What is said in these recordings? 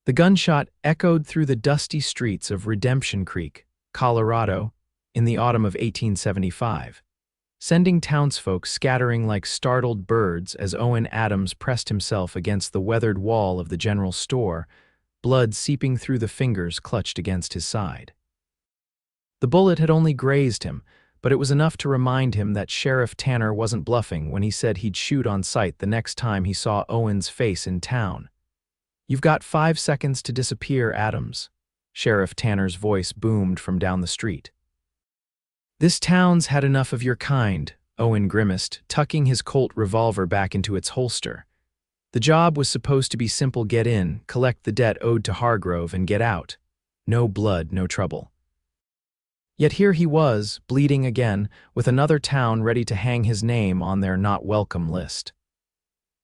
The gunshot echoed through the dusty streets of Redemption Creek, Colorado, in the autumn of 1875, sending townsfolk scattering like startled birds as Owen Adams pressed himself against the weathered wall of the general store, blood seeping through the fingers clutched against his side. The bullet had only grazed him, but it was enough to remind him that Sheriff Tanner wasn't bluffing when he said he'd shoot on sight the next time he saw Owen's face in town. "You've got 5 seconds to disappear, Adams," Sheriff Tanner's voice boomed from down the street. "This town's had enough of your kind," Owen grimaced, tucking his Colt revolver back into its holster. The job was supposed to be simple: get in, collect the debt owed to Hargrove, and get out. No blood, no trouble. Yet here he was, bleeding again, with another town ready to hang his name on their not welcome list.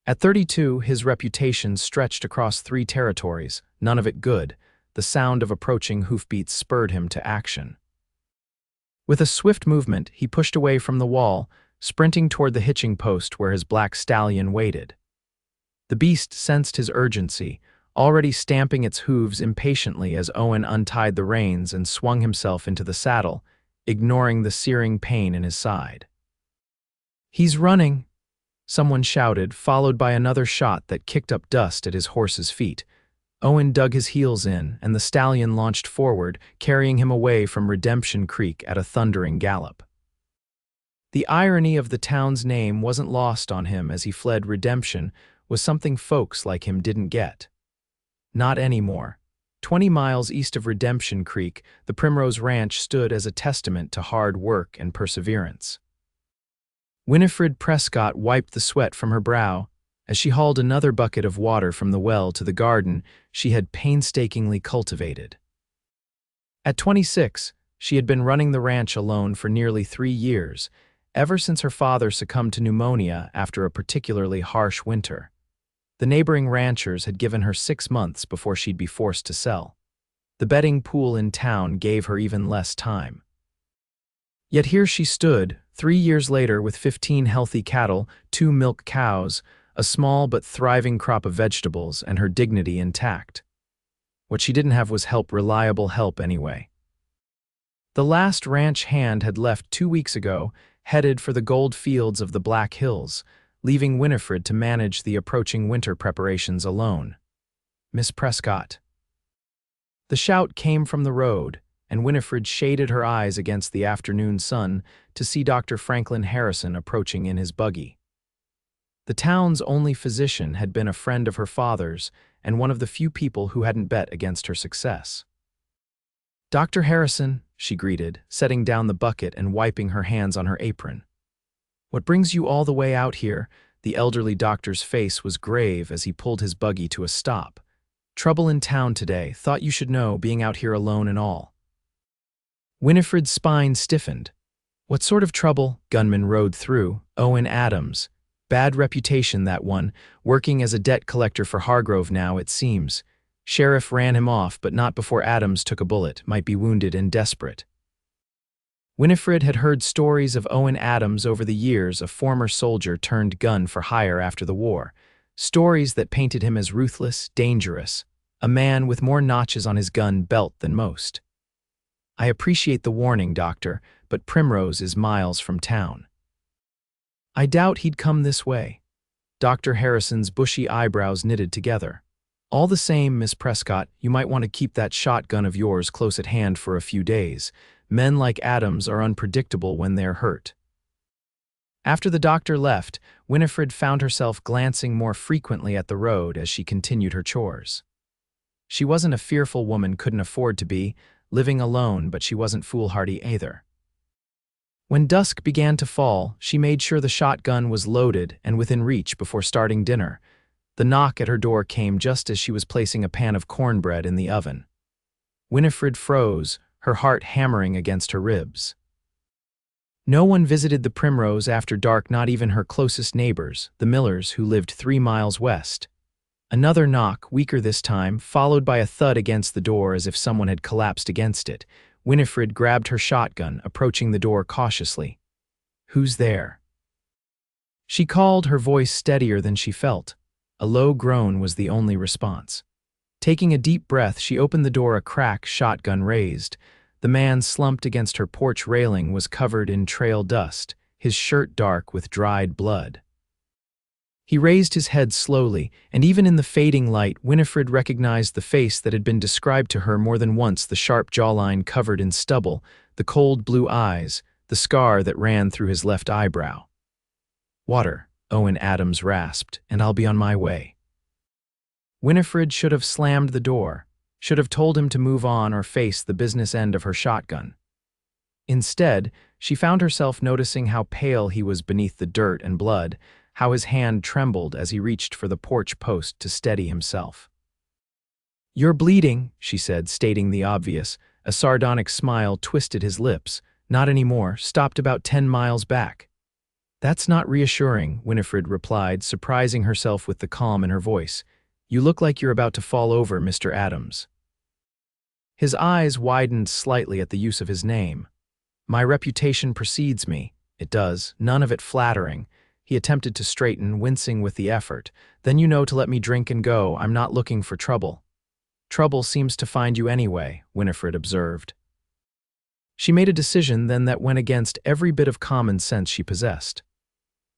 At 32, his reputation stretched across 3 territories, none of it good. The sound of approaching hoofbeats spurred him to action. With a swift movement, he pushed away from the wall, sprinting toward the hitching post where his black stallion waited. The beast sensed his urgency, already stamping its hooves impatiently as Owen untied the reins and swung himself into the saddle, ignoring the searing pain in his side. "He's running!" someone shouted, followed by another shot that kicked up dust at his horse's feet. Owen dug his heels in, and the stallion launched forward, carrying him away from Redemption Creek at a thundering gallop. The irony of the town's name wasn't lost on him as he fled Redemption, was something folks like him didn't get. Not anymore. 20 miles east of Redemption Creek, the Primrose Ranch stood as a testament to hard work and perseverance. Winifred Prescott wiped the sweat from her brow as she hauled another bucket of water from the well to the garden she had painstakingly cultivated. At 26, she had been running the ranch alone for nearly 3 years, ever since her father succumbed to pneumonia after a particularly harsh winter. The neighboring ranchers had given her 6 months before she'd be forced to sell. The betting pool in town gave her even less time. Yet here she stood, 3 years later, with 15 healthy cattle, 2 milk cows, a small but thriving crop of vegetables, and her dignity intact. What she didn't have was reliable help anyway. The last ranch hand had left 2 weeks ago, headed for the gold fields of the Black Hills, leaving Winifred to manage the approaching winter preparations alone. "Miss Prescott." The shout came from the road, and Winifred shaded her eyes against the afternoon sun to see Dr. Franklin Harrison approaching in his buggy. The town's only physician had been a friend of her father's and one of the few people who hadn't bet against her success. "Dr. Harrison," she greeted, setting down the bucket and wiping her hands on her apron. "What brings you all the way out here?" The elderly doctor's face was grave as he pulled his buggy to a stop. "Trouble in town today. Thought you should know, being out here alone and all." Winifred's spine stiffened. "What sort of trouble?" Gunman rode through. "Owen Adams. Bad reputation, that one. Working as a debt collector for Hargrove now, it seems. Sheriff ran him off, but not before Adams took a bullet. Might be wounded and desperate." Winifred had heard stories of Owen Adams over the years, a former soldier turned gun for hire after the war. Stories that painted him as ruthless, dangerous, a man with more notches on his gun belt than most. "I appreciate the warning, Doctor, but Primrose is miles from town." "I doubt he'd come this way." Dr. Harrison's bushy eyebrows knitted together. "All the same, Miss Prescott, you might want to keep that shotgun of yours close at hand for a few days. Men like Adams are unpredictable when they're hurt." After the doctor left, Winifred found herself glancing more frequently at the road as she continued her chores. She wasn't a fearful woman, couldn't afford to be, living alone, but she wasn't foolhardy either. When dusk began to fall, she made sure the shotgun was loaded and within reach before starting dinner. The knock at her door came just as she was placing a pan of cornbread in the oven. Winifred froze, her heart hammering against her ribs. No one visited the Primrose after dark, not even her closest neighbors, the Millers, who lived 3 miles west. Another knock, weaker this time, followed by a thud against the door as if someone had collapsed against it. Winifred grabbed her shotgun, approaching the door cautiously. "Who's there?" She called, her voice steadier than she felt. A low groan was the only response. Taking a deep breath, she opened the door a crack, shotgun raised. The man slumped against her porch railing was covered in trail dust, his shirt dark with dried blood. He raised his head slowly, and even in the fading light, Winifred recognized the face that had been described to her more than once, the sharp jawline covered in stubble, the cold blue eyes, the scar that ran through his left eyebrow. "Water," Owen Adams rasped, "and I'll be on my way." Winifred should have slammed the door, should have told him to move on or face the business end of her shotgun. Instead, she found herself noticing how pale he was beneath the dirt and blood, how his hand trembled as he reached for the porch post to steady himself. "You're bleeding," she said, stating the obvious. A sardonic smile twisted his lips. "Not anymore, stopped about 10 miles back." "That's not reassuring," Winifred replied, surprising herself with the calm in her voice. "You look like you're about to fall over, Mr. Adams." His eyes widened slightly at the use of his name. "My reputation precedes me." "It does, none of it flattering." He attempted to straighten, wincing with the effort. "Then you know to let me drink and go. I'm not looking for trouble." "Trouble seems to find you anyway," Winifred observed. She made a decision then that went against every bit of common sense she possessed.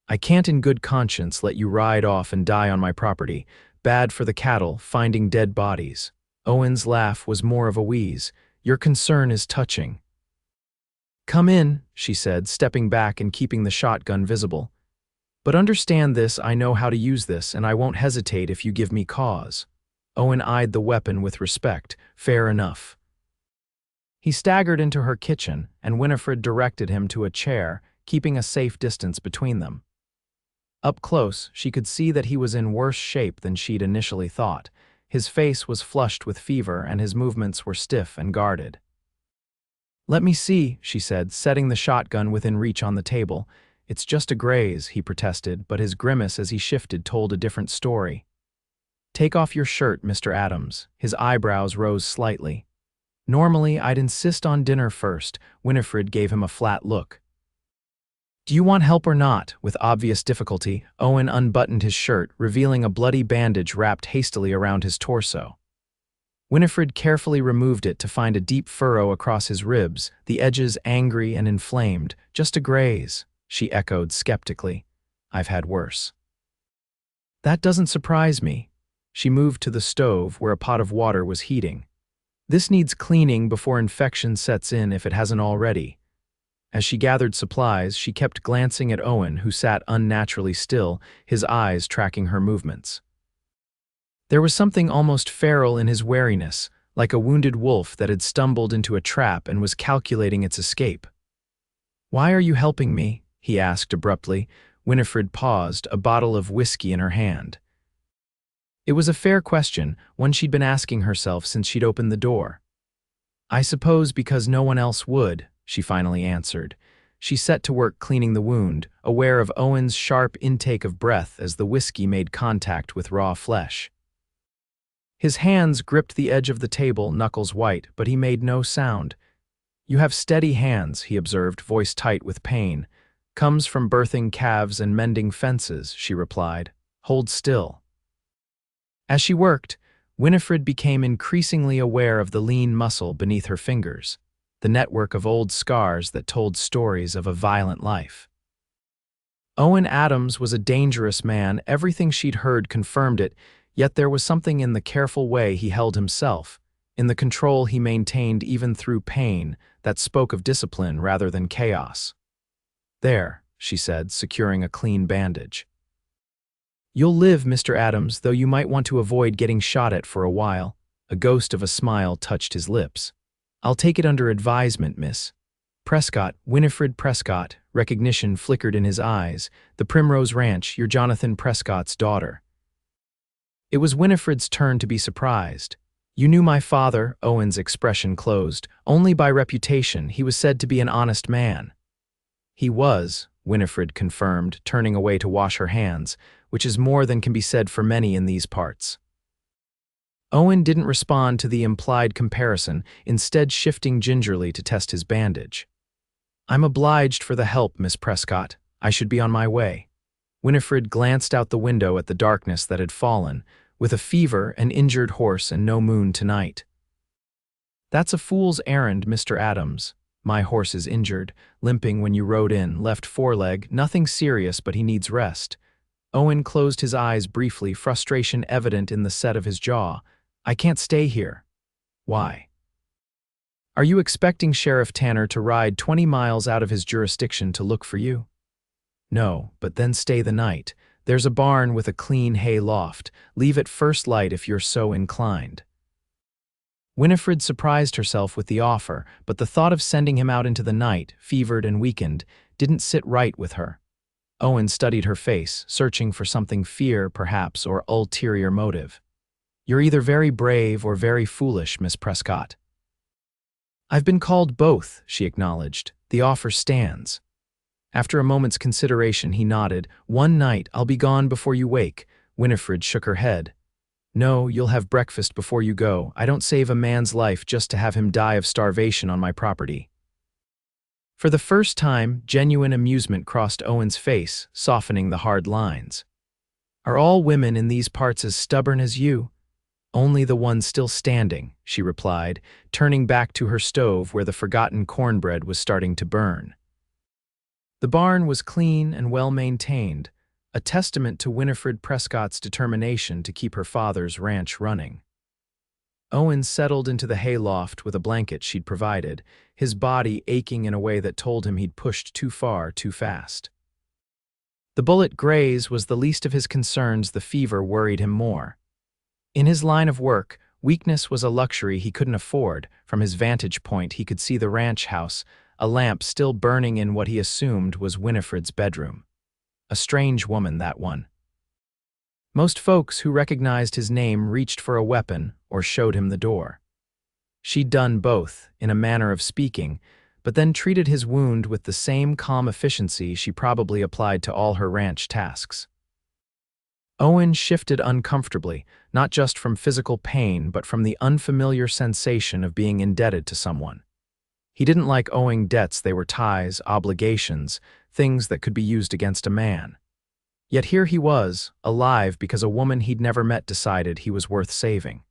"I can't in good conscience let you ride off and die on my property. Bad for the cattle, finding dead bodies." Owen's laugh was more of a wheeze. "Your concern is touching." "Come in," she said, stepping back and keeping the shotgun visible. "But understand this, I know how to use this, and I won't hesitate if you give me cause." Owen eyed the weapon with respect. "Fair enough." He staggered into her kitchen, and Winifred directed him to a chair, keeping a safe distance between them. Up close, she could see that he was in worse shape than she'd initially thought. His face was flushed with fever, and his movements were stiff and guarded. "Let me see," she said, setting the shotgun within reach on the table. "It's just a graze," he protested, but his grimace as he shifted told a different story. "Take off your shirt, Mr. Adams." His eyebrows rose slightly. "Normally, I'd insist on dinner first." Winifred gave him a flat look. "Do you want help or not?" With obvious difficulty, Owen unbuttoned his shirt, revealing a bloody bandage wrapped hastily around his torso. Winifred carefully removed it to find a deep furrow across his ribs, the edges angry and inflamed. "Just a graze," she echoed skeptically. "I've had worse." "That doesn't surprise me." She moved to the stove where a pot of water was heating. "This needs cleaning before infection sets in if it hasn't already." As she gathered supplies, she kept glancing at Owen, who sat unnaturally still, his eyes tracking her movements. There was something almost feral in his wariness, like a wounded wolf that had stumbled into a trap and was calculating its escape. "Why are you helping me?" he asked abruptly. Winifred paused, a bottle of whiskey in her hand. It was a fair question, one she'd been asking herself since she'd opened the door. "I suppose because no one else would," she finally answered. She set to work cleaning the wound, aware of Owen's sharp intake of breath as the whiskey made contact with raw flesh. His hands gripped the edge of the table, knuckles white, but he made no sound. "You have steady hands," he observed, voice tight with pain. "Comes from birthing calves and mending fences," she replied. "Hold still." As she worked, Winifred became increasingly aware of the lean muscle beneath her fingers, the network of old scars that told stories of a violent life. Owen Adams was a dangerous man. Everything she'd heard confirmed it, yet there was something in the careful way he held himself, in the control he maintained even through pain, that spoke of discipline rather than chaos. "There," she said, securing a clean bandage. "You'll live, Mr. Adams, though you might want to avoid getting shot at for a while." A ghost of a smile touched his lips. "I'll take it under advisement, Miss Prescott." Winifred Prescott. Recognition flickered in his eyes. "The Primrose Ranch, you're Jonathan Prescott's daughter." It was Winifred's turn to be surprised. "You knew my father?" Owen's expression closed. "Only by reputation. He was said to be an honest man." "He was," Winifred confirmed, turning away to wash her hands, which is more than can be said for many in these parts. Owen didn't respond to the implied comparison, instead shifting gingerly to test his bandage. "I'm obliged for the help, Miss Prescott. I should be on my way." Winifred glanced out the window at the darkness that had fallen. with a fever, an injured horse, and no moon tonight. That's a fool's errand, Mr. Adams. My horse is injured, limping when you rode in, left foreleg, nothing serious, but he needs rest. Owen closed his eyes briefly, frustration evident in the set of his jaw. I can't stay here. Why? Are you expecting Sheriff Tanner to ride 20 miles out of his jurisdiction to look for you? No, but then stay the night. There's a barn with a clean hay loft. Leave at first light if you're so inclined. Winifred surprised herself with the offer, but the thought of sending him out into the night, fevered and weakened, didn't sit right with her. Owen studied her face, searching for something fear, perhaps, or ulterior motive. You're either very brave or very foolish, Miss Prescott. I've been called both, she acknowledged. The offer stands. After a moment's consideration, he nodded. One night, I'll be gone before you wake. Winifred shook her head. No, you'll have breakfast before you go. I don't save a man's life just to have him die of starvation on my property. For the first time, genuine amusement crossed Owen's face, softening the hard lines. Are all women in these parts as stubborn as you? Only the one still standing, she replied, turning back to her stove where the forgotten cornbread was starting to burn. The barn was clean and well-maintained, a testament to Winifred Prescott's determination to keep her father's ranch running. Owen settled into the hayloft with a blanket she'd provided, his body aching in a way that told him he'd pushed too far too fast. The bullet graze was the least of his concerns. The fever worried him more. In his line of work, weakness was a luxury he couldn't afford. From his vantage point, he could see the ranch house, a lamp still burning in what he assumed was Winifred's bedroom. A strange woman, that one. Most folks who recognized his name reached for a weapon or showed him the door. She'd done both, in a manner of speaking, but then treated his wound with the same calm efficiency she probably applied to all her ranch tasks. Owen shifted uncomfortably, not just from physical pain, but from the unfamiliar sensation of being indebted to someone. He didn't like owing debts. They were ties, obligations, things that could be used against a man. Yet here he was, alive because a woman he'd never met decided he was worth saving.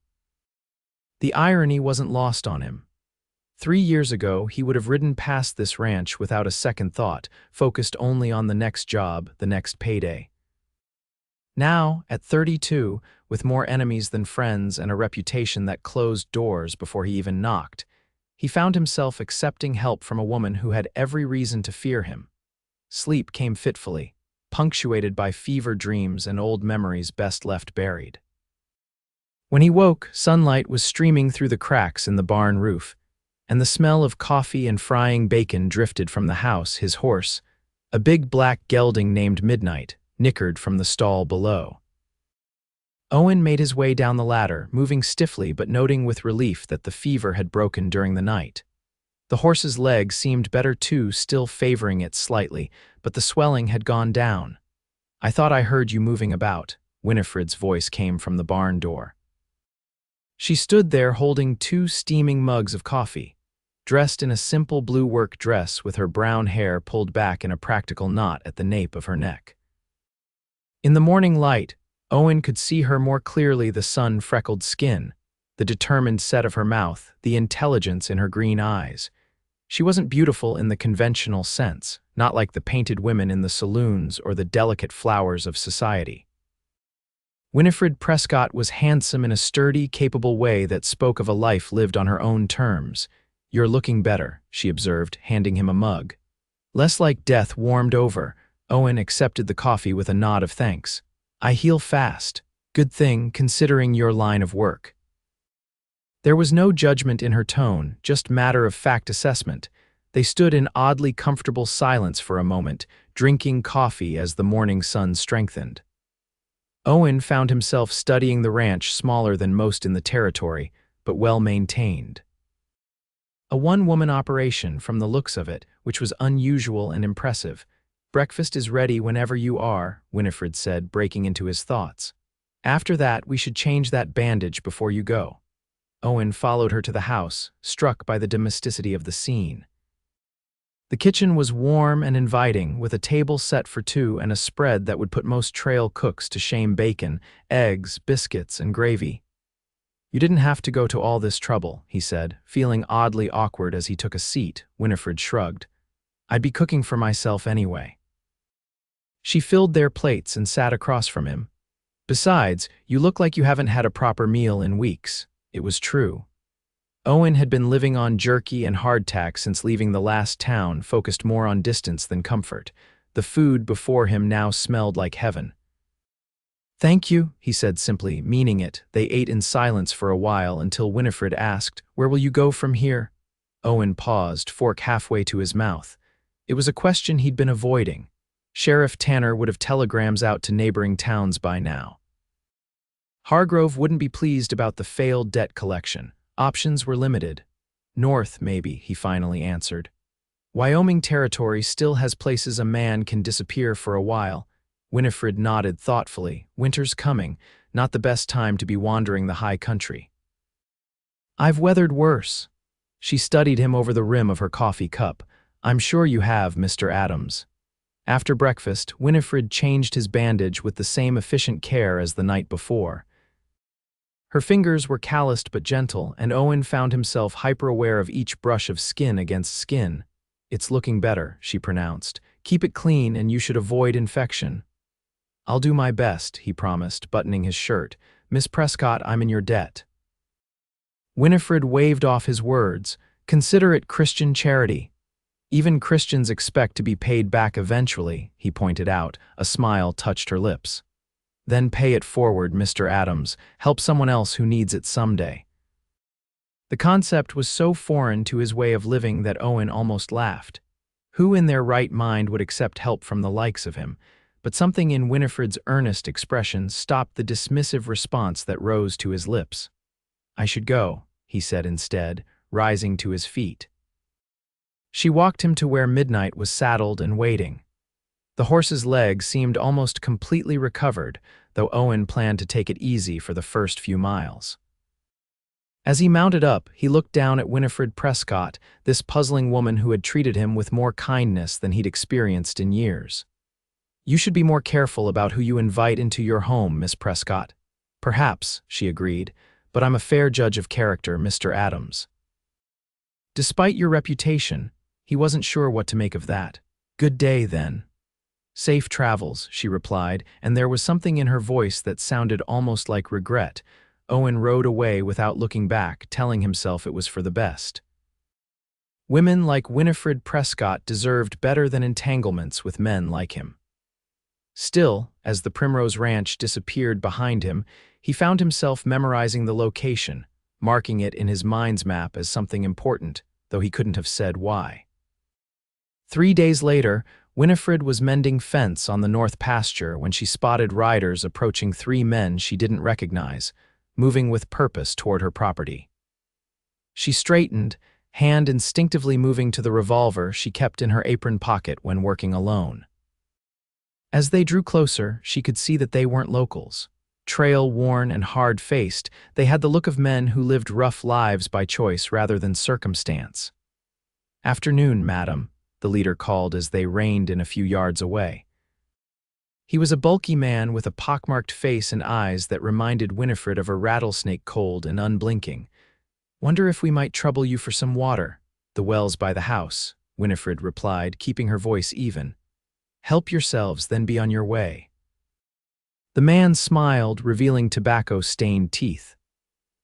The irony wasn't lost on him. 3 years ago, he would have ridden past this ranch without a second thought, focused only on the next job, the next payday. Now, at 32, with more enemies than friends and a reputation that closed doors before he even knocked, he found himself accepting help from a woman who had every reason to fear him. Sleep came fitfully, punctuated by fever dreams and old memories best left buried. When he woke, sunlight was streaming through the cracks in the barn roof, and the smell of coffee and frying bacon drifted from the house. His horse, a big black gelding named Midnight, nickered from the stall below. Owen made his way down the ladder, moving stiffly but noting with relief that the fever had broken during the night. The horse's legs seemed better too, still favoring it slightly, but the swelling had gone down. I thought I heard you moving about, Winifred's voice came from the barn door. She stood there holding 2 steaming mugs of coffee, dressed in a simple blue work dress with her brown hair pulled back in a practical knot at the nape of her neck. In the morning light, Owen could see her more clearly, the sun-freckled skin, the determined set of her mouth, the intelligence in her green eyes. She wasn't beautiful in the conventional sense, not like the painted women in the saloons or the delicate flowers of society. Winifred Prescott was handsome in a sturdy, capable way that spoke of a life lived on her own terms. You're looking better, she observed, handing him a mug. Less like death warmed over. Owen accepted the coffee with a nod of thanks. I heal fast. Good thing, considering your line of work. There was no judgment in her tone, just matter-of-fact assessment. They stood in oddly comfortable silence for a moment, drinking coffee as the morning sun strengthened. Owen found himself studying the ranch, smaller than most in the territory, but well-maintained. A one-woman operation from the looks of it, which was unusual and impressive. Breakfast is ready whenever you are, Winifred said, breaking into his thoughts. After that, we should change that bandage before you go. Owen followed her to the house, struck by the domesticity of the scene. The kitchen was warm and inviting, with a table set for two and a spread that would put most trail cooks to shame: bacon, eggs, biscuits, and gravy. "You didn't have to go to all this trouble," he said, feeling oddly awkward as he took a seat. Winifred shrugged. "I'd be cooking for myself anyway." She filled their plates and sat across from him. "Besides, you look like you haven't had a proper meal in weeks." It was true. Owen had been living on jerky and hardtack since leaving the last town, focused more on distance than comfort. The food before him now smelled like heaven. "Thank you," he said simply, meaning it. They ate in silence for a while until Winifred asked, "Where will you go from here?" Owen paused, fork halfway to his mouth. It was a question he'd been avoiding. Sheriff Tanner would have telegrams out to neighboring towns by now. Hargrove wouldn't be pleased about the failed debt collection. Options were limited. "North, maybe," he finally answered. "Wyoming Territory still has places a man can disappear for a while." Winifred nodded thoughtfully. "Winter's coming, not the best time to be wandering the high country." "I've weathered worse." She studied him over the rim of her coffee cup. "I'm sure you have, Mr. Adams." After breakfast, Winifred changed his bandage with the same efficient care as the night before. Her fingers were calloused but gentle, and Owen found himself hyper-aware of each brush of skin against skin. "It's looking better," she pronounced. "Keep it clean and you should avoid infection." "I'll do my best," he promised, buttoning his shirt. "Miss Prescott, I'm in your debt." Winifred waved off his words. "Consider it Christian charity." "Even Christians expect to be paid back eventually," he pointed out. A smile touched her lips. "Then pay it forward, Mr. Adams. Help someone else who needs it someday." The concept was so foreign to his way of living that Owen almost laughed. Who in their right mind would accept help from the likes of him? But something in Winifred's earnest expression stopped the dismissive response that rose to his lips. "I should go," he said instead, rising to his feet. She walked him to where Midnight was saddled and waiting. The horse's legs seemed almost completely recovered, though Owen planned to take it easy for the first few miles. As he mounted up, he looked down at Winifred Prescott, this puzzling woman who had treated him with more kindness than he'd experienced in years. "You should be more careful about who you invite into your home, Miss Prescott." "Perhaps," she agreed, "but I'm a fair judge of character, Mr. Adams." Despite your reputation, he wasn't sure what to make of that. "Good day, then." "Safe travels," she replied, and there was something in her voice that sounded almost like regret. Owen rode away without looking back, telling himself it was for the best. Women like Winifred Prescott deserved better than entanglements with men like him. Still, as the Primrose Ranch disappeared behind him, he found himself memorizing the location, marking it in his mind's map as something important, though he couldn't have said why. 3 days later, Winifred was mending fence on the north pasture when she spotted riders approaching 3 men she didn't recognize, moving with purpose toward her property. She straightened, hand instinctively moving to the revolver she kept in her apron pocket when working alone. As they drew closer, she could see that they weren't locals. Trail-worn and hard-faced, they had the look of men who lived rough lives by choice rather than circumstance. "Afternoon, madam," the leader called as they reined in a few yards away. He was a bulky man with a pockmarked face and eyes that reminded Winifred of a rattlesnake, cold and unblinking. "Wonder if we might trouble you for some water." "The well's by the house," Winifred replied, keeping her voice even. "Help yourselves, then be on your way." The man smiled, revealing tobacco-stained teeth.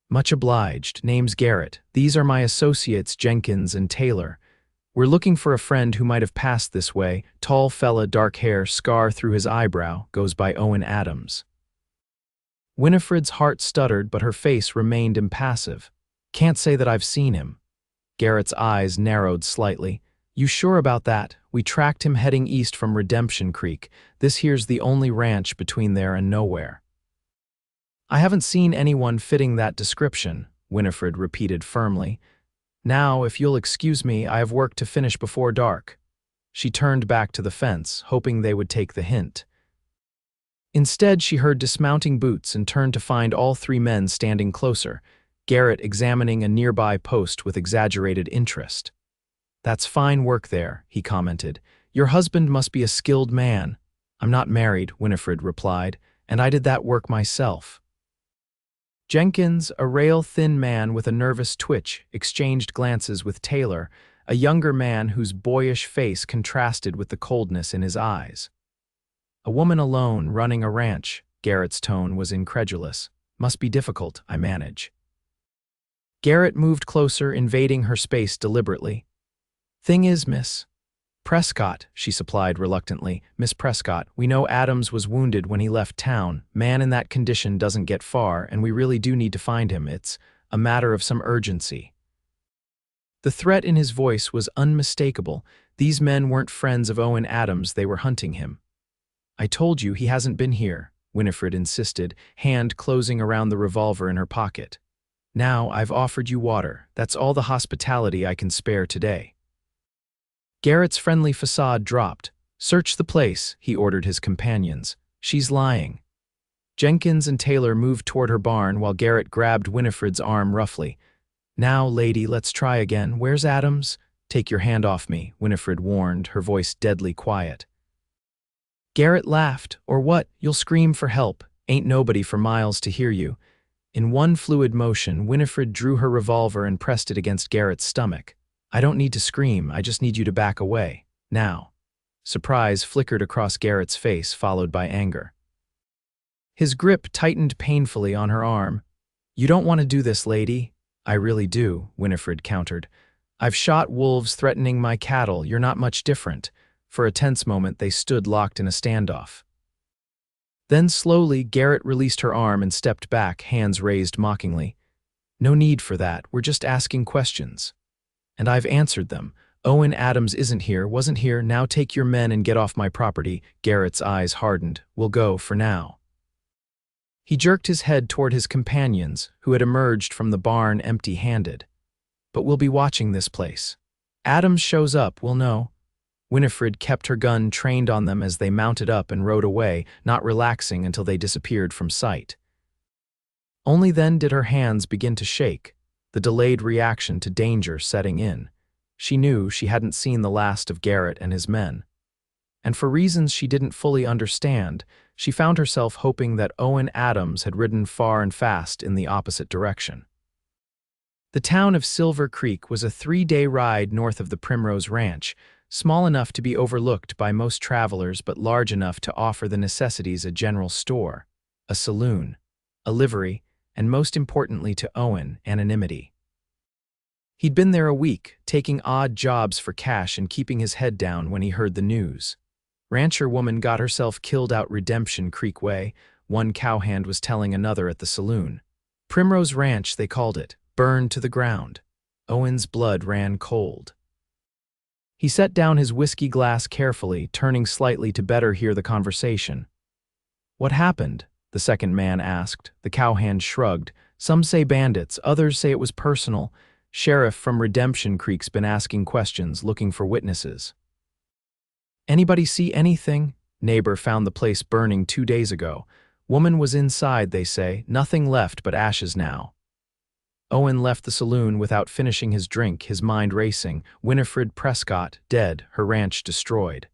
"Much obliged. Name's Garrett. These are my associates, Jenkins and Taylor. We're looking for a friend who might have passed this way." Tall fella, dark hair, scar through his eyebrow, goes by Owen Adams. Winifred's heart stuttered, but her face remained impassive. "Can't say that I've seen him." Garrett's eyes narrowed slightly. "You sure about that? We tracked him heading east from Redemption Creek. This here's the only ranch between there and nowhere." "I haven't seen anyone fitting that description," Winifred repeated firmly. "Now, if you'll excuse me, I have work to finish before dark." She turned back to the fence, hoping they would take the hint. Instead, she heard dismounting boots and turned to find all 3 men standing closer, Garrett examining a nearby post with exaggerated interest. "That's fine work there," he commented. "Your husband must be a skilled man." "I'm not married," Winifred replied, "and I did that work myself." Jenkins, a rail-thin man with a nervous twitch, exchanged glances with Taylor, a younger man whose boyish face contrasted with the coldness in his eyes. "A woman alone, running a ranch," Garrett's tone was incredulous. "Must be difficult, I manage." Garrett moved closer, invading her space deliberately. "Thing is, Miss Prescott," she supplied reluctantly. "Miss Prescott, we know Adams was wounded when he left town. Man in that condition doesn't get far, and we really do need to find him. It's a matter of some urgency." The threat in his voice was unmistakable. These men weren't friends of Owen Adams, they were hunting him. "I told you he hasn't been here," Winifred insisted, hand closing around the revolver in her pocket. "Now I've offered you water. That's all the hospitality I can spare today." Garrett's friendly facade dropped. "Search the place," he ordered his companions. "She's lying." Jenkins and Taylor moved toward her barn while Garrett grabbed Winifred's arm roughly. "Now, lady, let's try again. Where's Adams?" "Take your hand off me," Winifred warned, her voice deadly quiet. Garrett laughed. "Or what? You'll scream for help. Ain't nobody for miles to hear you." In one fluid motion, Winifred drew her revolver and pressed it against Garrett's stomach. "I don't need to scream, I just need you to back away. Now." Surprise flickered across Garrett's face, followed by anger. His grip tightened painfully on her arm. "You don't want to do this, lady." "I really do," Winifred countered. "I've shot wolves threatening my cattle. You're not much different." For a tense moment, they stood locked in a standoff. Then slowly, Garrett released her arm and stepped back, hands raised mockingly. "No need for that, we're just asking questions. And I've answered them. Owen Adams isn't here, wasn't here, now take your men and get off my property." Garrett's eyes hardened. "We'll go, for now." He jerked his head toward his companions, who had emerged from the barn empty-handed. "But we'll be watching this place. Adams shows up, we'll know." Winifred kept her gun trained on them as they mounted up and rode away, not relaxing until they disappeared from sight. Only then did her hands begin to shake, the delayed reaction to danger setting in. She knew she hadn't seen the last of Garrett and his men. And for reasons she didn't fully understand, she found herself hoping that Owen Adams had ridden far and fast in the opposite direction. The town of Silver Creek was a 3-day ride north of the Primrose Ranch, small enough to be overlooked by most travelers but large enough to offer the necessities a general store, a saloon, a livery, and most importantly to Owen, anonymity. He'd been there a week, taking odd jobs for cash and keeping his head down when he heard the news. Rancher woman got herself killed out Redemption Creek way, one cowhand was telling another at the saloon. Primrose Ranch, they called it, burned to the ground. Owen's blood ran cold. He set down his whiskey glass carefully, turning slightly to better hear the conversation. "What happened?" the second man asked. The cowhand shrugged. "Some say bandits, others say it was personal. Sheriff from Redemption Creek's been asking questions, looking for witnesses." "Anybody see anything?" "Neighbor found the place burning 2 days ago. Woman was inside, they say. Nothing left but ashes now." Owen left the saloon without finishing his drink, his mind racing. Winifred Prescott, dead, her ranch destroyed.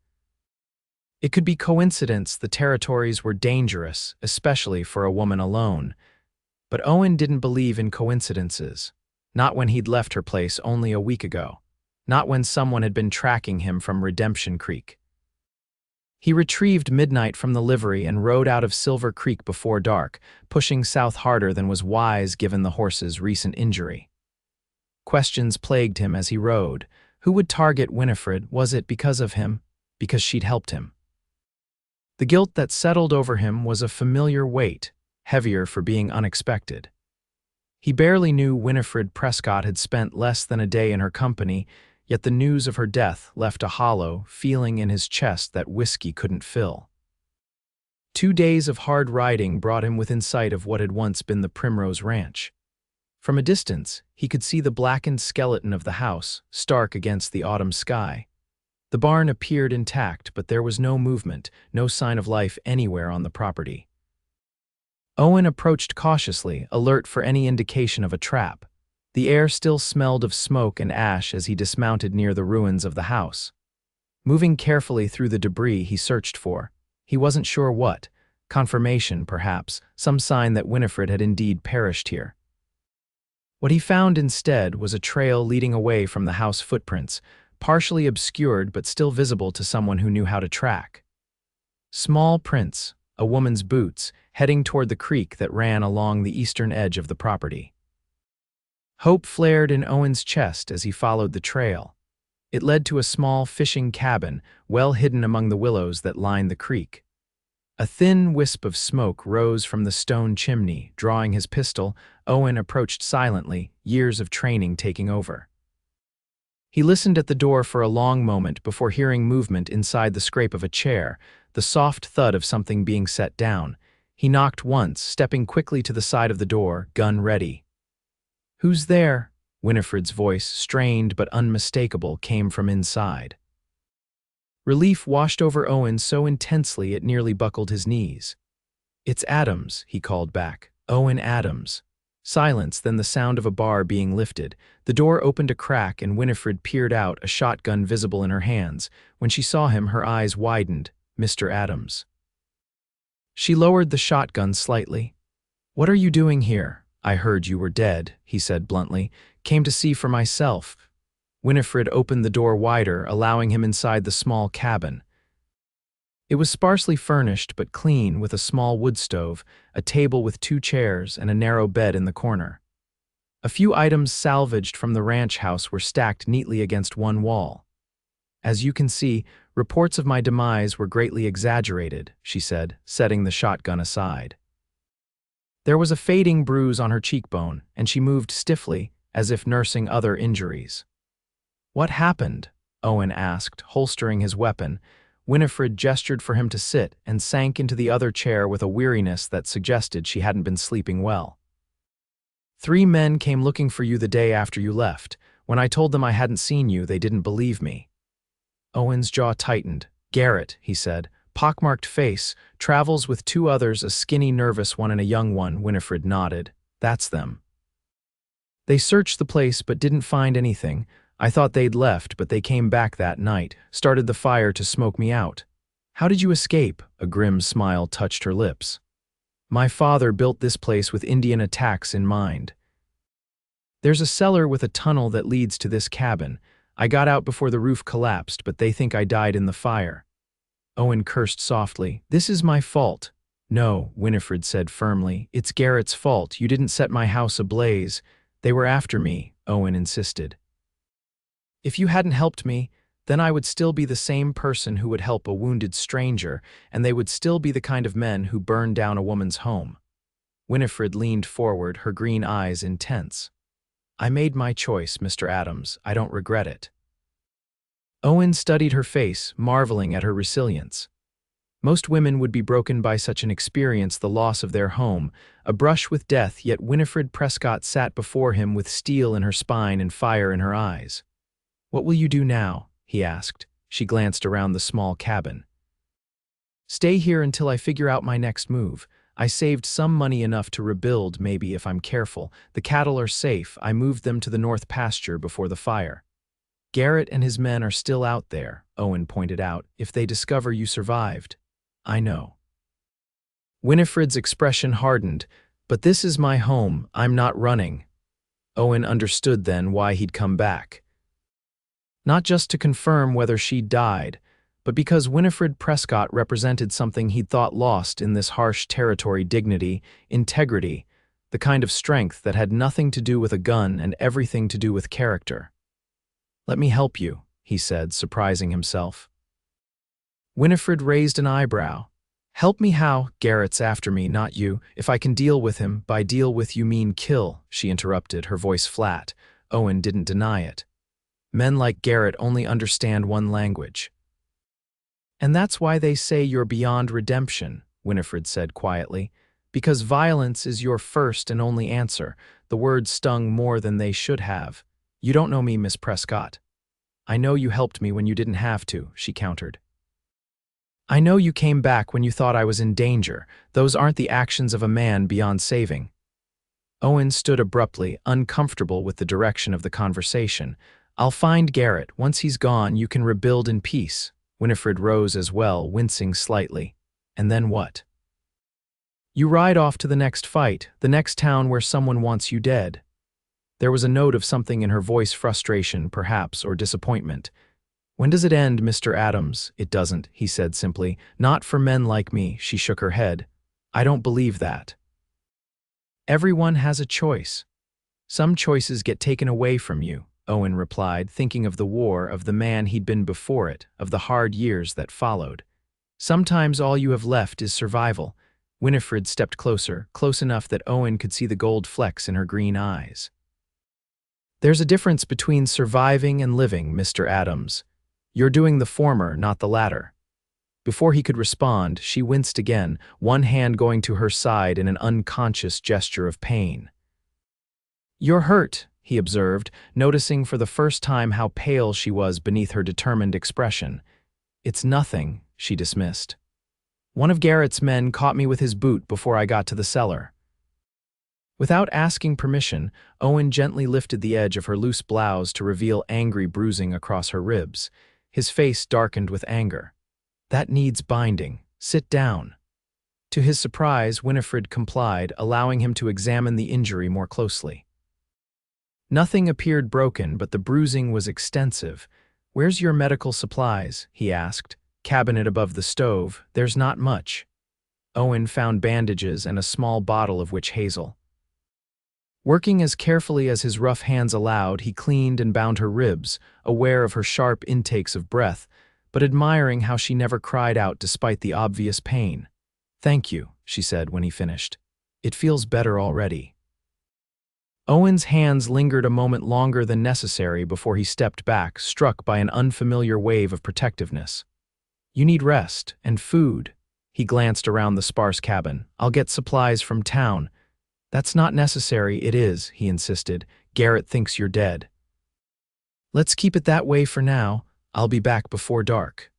It could be coincidence the territories were dangerous, especially for a woman alone. But Owen didn't believe in coincidences. Not when he'd left her place only a week ago. Not when someone had been tracking him from Redemption Creek. He retrieved Midnight from the livery and rode out of Silver Creek before dark, pushing south harder than was wise given the horse's recent injury. Questions plagued him as he rode. Who would target Winifred? Was it because of him? Because she'd helped him? The guilt that settled over him was a familiar weight, heavier for being unexpected. He barely knew Winifred Prescott had spent less than a day in her company, yet the news of her death left a hollow feeling in his chest that whiskey couldn't fill. 2 days of hard riding brought him within sight of what had once been the Primrose Ranch. From a distance, he could see the blackened skeleton of the house, stark against the autumn sky. The barn appeared intact, but there was no movement, no sign of life anywhere on the property. Owen approached cautiously, alert for any indication of a trap. The air still smelled of smoke and ash as he dismounted near the ruins of the house. Moving carefully through the debris he searched for, he wasn't sure what, confirmation perhaps, some sign that Winifred had indeed perished here. What he found instead was a trail leading away from the house footprints, partially obscured but still visible to someone who knew how to track. Small prints, a woman's boots, heading toward the creek that ran along the eastern edge of the property. Hope flared in Owen's chest as he followed the trail. It led to a small fishing cabin, well hidden among the willows that lined the creek. A thin wisp of smoke rose from the stone chimney. Drawing his pistol, Owen approached silently, years of training taking over. He listened at the door for a long moment before hearing movement inside the scrape of a chair, the soft thud of something being set down. He knocked once, stepping quickly to the side of the door, gun ready. "Who's there?" Winifred's voice, strained but unmistakable, came from inside. Relief washed over Owen so intensely it nearly buckled his knees. "It's Adams," he called back. "Owen Adams." Silence, then the sound of a bar being lifted. The door opened a crack and Winifred peered out, a shotgun visible in her hands. When she saw him, her eyes widened. "Mr. Adams." She lowered the shotgun slightly. "What are you doing here?" "I heard you were dead," he said bluntly. "Came to see for myself." Winifred opened the door wider, allowing him inside the small cabin. It was sparsely furnished but clean, with a small wood stove, a table with 2 chairs, and a narrow bed in the corner. A few items salvaged from the ranch house were stacked neatly against one wall. "As you can see, reports of my demise were greatly exaggerated," she said, setting the shotgun aside. There was a fading bruise on her cheekbone, and she moved stiffly, as if nursing other injuries. "What happened?" Owen asked, holstering his weapon. Winifred gestured for him to sit and sank into the other chair with a weariness that suggested she hadn't been sleeping well. "3 men came looking for you the day after you left. When I told them I hadn't seen you, they didn't believe me." Owen's jaw tightened. "Garrett," he said, "pockmarked face, travels with 2 others, a skinny, nervous one and a young one." Winifred nodded. "That's them. They searched the place but didn't find anything. I thought they'd left, but they came back that night, started the fire to smoke me out." "How did you escape?" A grim smile touched her lips. "My father built this place with Indian attacks in mind. There's a cellar with a tunnel that leads to this cabin. I got out before the roof collapsed, but they think I died in the fire." Owen cursed softly. "This is my fault." "No," Winifred said firmly. "It's Garrett's fault. You didn't set my house ablaze." "They were after me," Owen insisted. "If you hadn't helped me, then I would still be the same person who would help a wounded stranger, and they would still be the kind of men who burned down a woman's home." Winifred leaned forward, her green eyes intense. "I made my choice, Mr. Adams. I don't regret it." Owen studied her face, marveling at her resilience. Most women would be broken by such an experience, the loss of their home, a brush with death, yet Winifred Prescott sat before him with steel in her spine and fire in her eyes. "What will you do now?" he asked. She glanced around the small cabin. "Stay here until I figure out my next move. I saved some money enough to rebuild, maybe, if I'm careful. The cattle are safe. I moved them to the north pasture before the fire." "Garrett and his men are still out there," Owen pointed out. "If they discover you survived." "I know." Winifred's expression hardened. "But this is my home. I'm not running." Owen understood then why he'd come back. Not just to confirm whether she'd died, but because Winifred Prescott represented something he'd thought lost in this harsh territory: dignity, integrity, the kind of strength that had nothing to do with a gun and everything to do with character. "Let me help you," he said, surprising himself. Winifred raised an eyebrow. "Help me how?" "Garrett's after me, not you. If I can deal with him, by deal with you mean kill," she interrupted, her voice flat. Owen didn't deny it. "Men like Garrett only understand one language." "And that's why they say you're beyond redemption," Winifred said quietly. "Because violence is your first and only answer." The words stung more than they should have. "You don't know me, Miss Prescott." "I know you helped me when you didn't have to," she countered. "I know you came back when you thought I was in danger. Those aren't the actions of a man beyond saving." Owen stood abruptly, uncomfortable with the direction of the conversation. I'll find Garrett. Once he's gone, you can rebuild in peace. Winifred rose as well, wincing slightly. And then what? You ride off to the next fight, the next town where someone wants you dead. There was a note of something in her voice, frustration, perhaps, or disappointment. When does it end, Mr. Adams? It doesn't, he said simply. Not for men like me, she shook her head. I don't believe that. Everyone has a choice. Some choices get taken away from you, Owen replied, thinking of the war, of the man he'd been before it, of the hard years that followed. Sometimes all you have left is survival. Winifred stepped closer, close enough that Owen could see the gold flecks in her green eyes. There's a difference between surviving and living, Mr. Adams. You're doing the former, not the latter. Before he could respond, she winced again, one hand going to her side in an unconscious gesture of pain. You're hurt, he observed, noticing for the first time how pale she was beneath her determined expression. It's nothing, she dismissed. One of Garrett's men caught me with his boot before I got to the cellar. Without asking permission, Owen gently lifted the edge of her loose blouse to reveal angry bruising across her ribs. His face darkened with anger. That needs binding. Sit down. To his surprise, Winifred complied, allowing him to examine the injury more closely. Nothing appeared broken, but the bruising was extensive. Where's your medical supplies? He asked. Cabinet above the stove. There's not much. Owen found bandages and a small bottle of witch hazel. Working as carefully as his rough hands allowed, he cleaned and bound her ribs, aware of her sharp intakes of breath, but admiring how she never cried out despite the obvious pain. Thank you, she said when he finished. It feels better already. Owen's hands lingered a moment longer than necessary before he stepped back, struck by an unfamiliar wave of protectiveness. You need rest and food. He glanced around the sparse cabin. I'll get supplies from town. That's not necessary, it is, he insisted. Garrett thinks you're dead. Let's keep it that way for now. I'll be back before dark.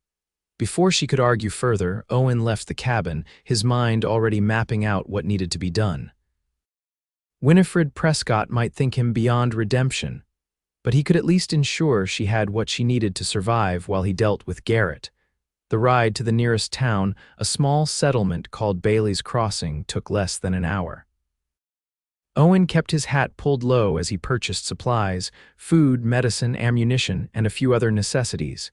Before she could argue further, Owen left the cabin, his mind already mapping out what needed to be done. Winifred Prescott might think him beyond redemption, but he could at least ensure she had what she needed to survive while he dealt with Garrett. The ride to the nearest town, a small settlement called Bailey's Crossing, took less than an hour. Owen kept his hat pulled low as he purchased supplies, food, medicine, ammunition, and a few other necessities.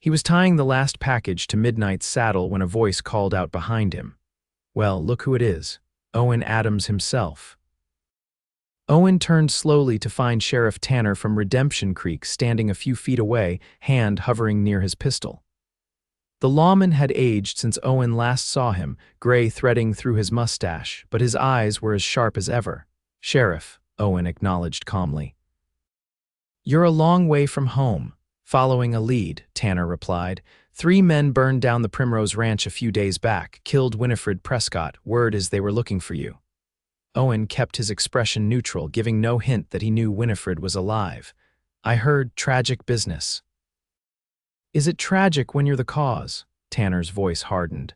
He was tying the last package to Midnight's saddle when a voice called out behind him. Well, look who it is. Owen Adams himself. Owen turned slowly to find Sheriff Tanner from Redemption Creek standing a few feet away, hand hovering near his pistol. The lawman had aged since Owen last saw him, gray threading through his mustache, but his eyes were as sharp as ever. Sheriff, Owen acknowledged calmly. You're a long way from home. Following a lead, Tanner replied. 3 men burned down the Primrose Ranch a few days back, killed Winifred Prescott. Word is they were looking for you. Owen kept his expression neutral, giving no hint that he knew Winifred was alive. I heard tragic business. Is it tragic when you're the cause? Tanner's voice hardened.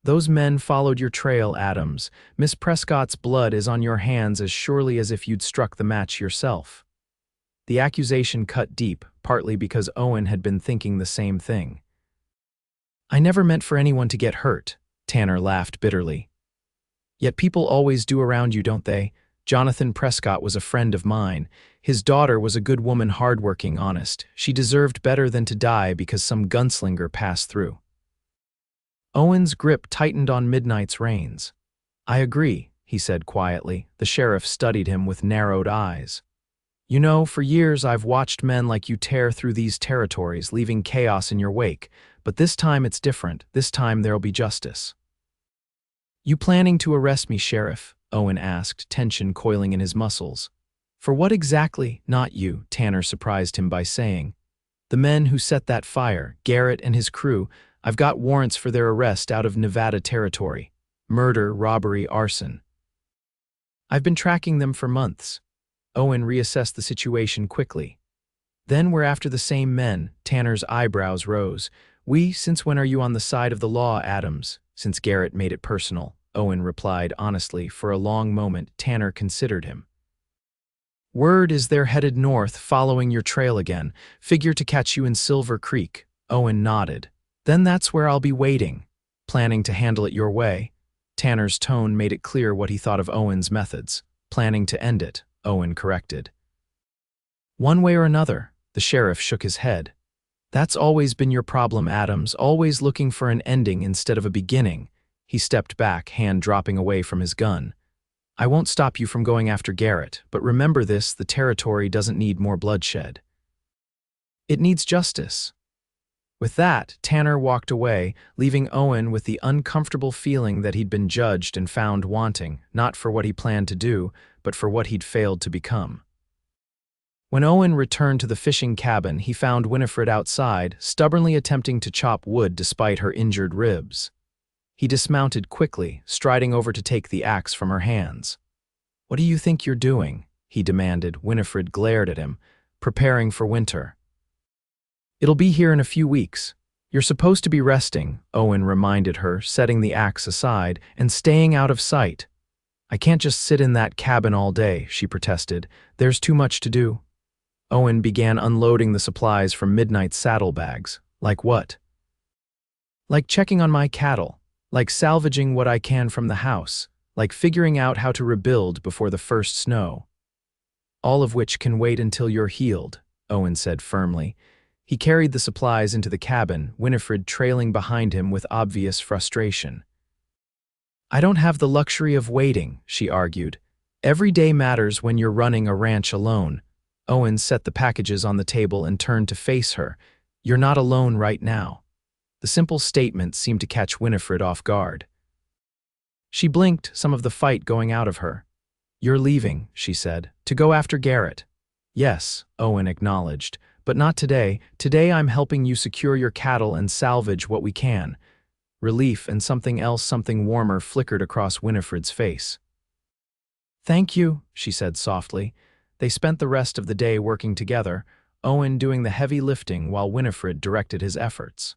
Those men followed your trail, Adams. Miss Prescott's blood is on your hands as surely as if you'd struck the match yourself. The accusation cut deep, partly because Owen had been thinking the same thing. I never meant for anyone to get hurt, Tanner laughed bitterly. Yet people always do around you, don't they? Jonathan Prescott was a friend of mine. His daughter was a good woman, hardworking, honest. She deserved better than to die because some gunslinger passed through. Owen's grip tightened on Midnight's reins. I agree, he said quietly. The sheriff studied him with narrowed eyes. You know, for years I've watched men like you tear through these territories, leaving chaos in your wake. But this time it's different. This time there'll be justice. You planning to arrest me, Sheriff? Owen asked, tension coiling in his muscles. For what exactly? Not you, Tanner surprised him by saying. The men who set that fire, Garrett and his crew, I've got warrants for their arrest out of Nevada territory. Murder, robbery, arson. I've been tracking them for months. Owen reassessed the situation quickly. Then we're after the same men. Tanner's eyebrows rose. Since when are you on the side of the law, Adams? Since Garrett made it personal. Owen replied honestly. For a long moment, Tanner considered him. Word is they're headed north, following your trail again. Figure to catch you in Silver Creek. Owen nodded. Then that's where I'll be waiting. Planning to handle it your way? Tanner's tone made it clear what he thought of Owen's methods. Planning to end it, Owen corrected. One way or another, the sheriff shook his head. That's always been your problem, Adams, always looking for an ending instead of a beginning. He stepped back, hand dropping away from his gun. I won't stop you from going after Garrett, but remember this, the territory doesn't need more bloodshed. It needs justice. With that, Tanner walked away, leaving Owen with the uncomfortable feeling that he'd been judged and found wanting, not for what he planned to do, but for what he'd failed to become. When Owen returned to the fishing cabin, he found Winifred outside, stubbornly attempting to chop wood despite her injured ribs. He dismounted quickly, striding over to take the axe from her hands. What do you think you're doing? He demanded. Winifred glared at him. Preparing for winter. It'll be here in a few weeks. You're supposed to be resting, Owen reminded her, setting the axe aside and staying out of sight. I can't just sit in that cabin all day, she protested. There's too much to do. Owen began unloading the supplies from Midnight's saddlebags. Like what? Like checking on my cattle. Like salvaging what I can from the house. Like figuring out how to rebuild before the first snow. All of which can wait until you're healed, Owen said firmly. He carried the supplies into the cabin, Winifred trailing behind him with obvious frustration. I don't have the luxury of waiting, she argued. Every day matters when you're running a ranch alone. Owen set the packages on the table and turned to face her. You're not alone right now. The simple statement seemed to catch Winifred off guard. She blinked, some of the fight going out of her. You're leaving, she said, to go after Garrett. Yes, Owen acknowledged, but not today. Today I'm helping you secure your cattle and salvage what we can. Relief and something else, something warmer, flickered across Winifred's face. Thank you, she said softly. They spent the rest of the day working together, Owen doing the heavy lifting while Winifred directed his efforts.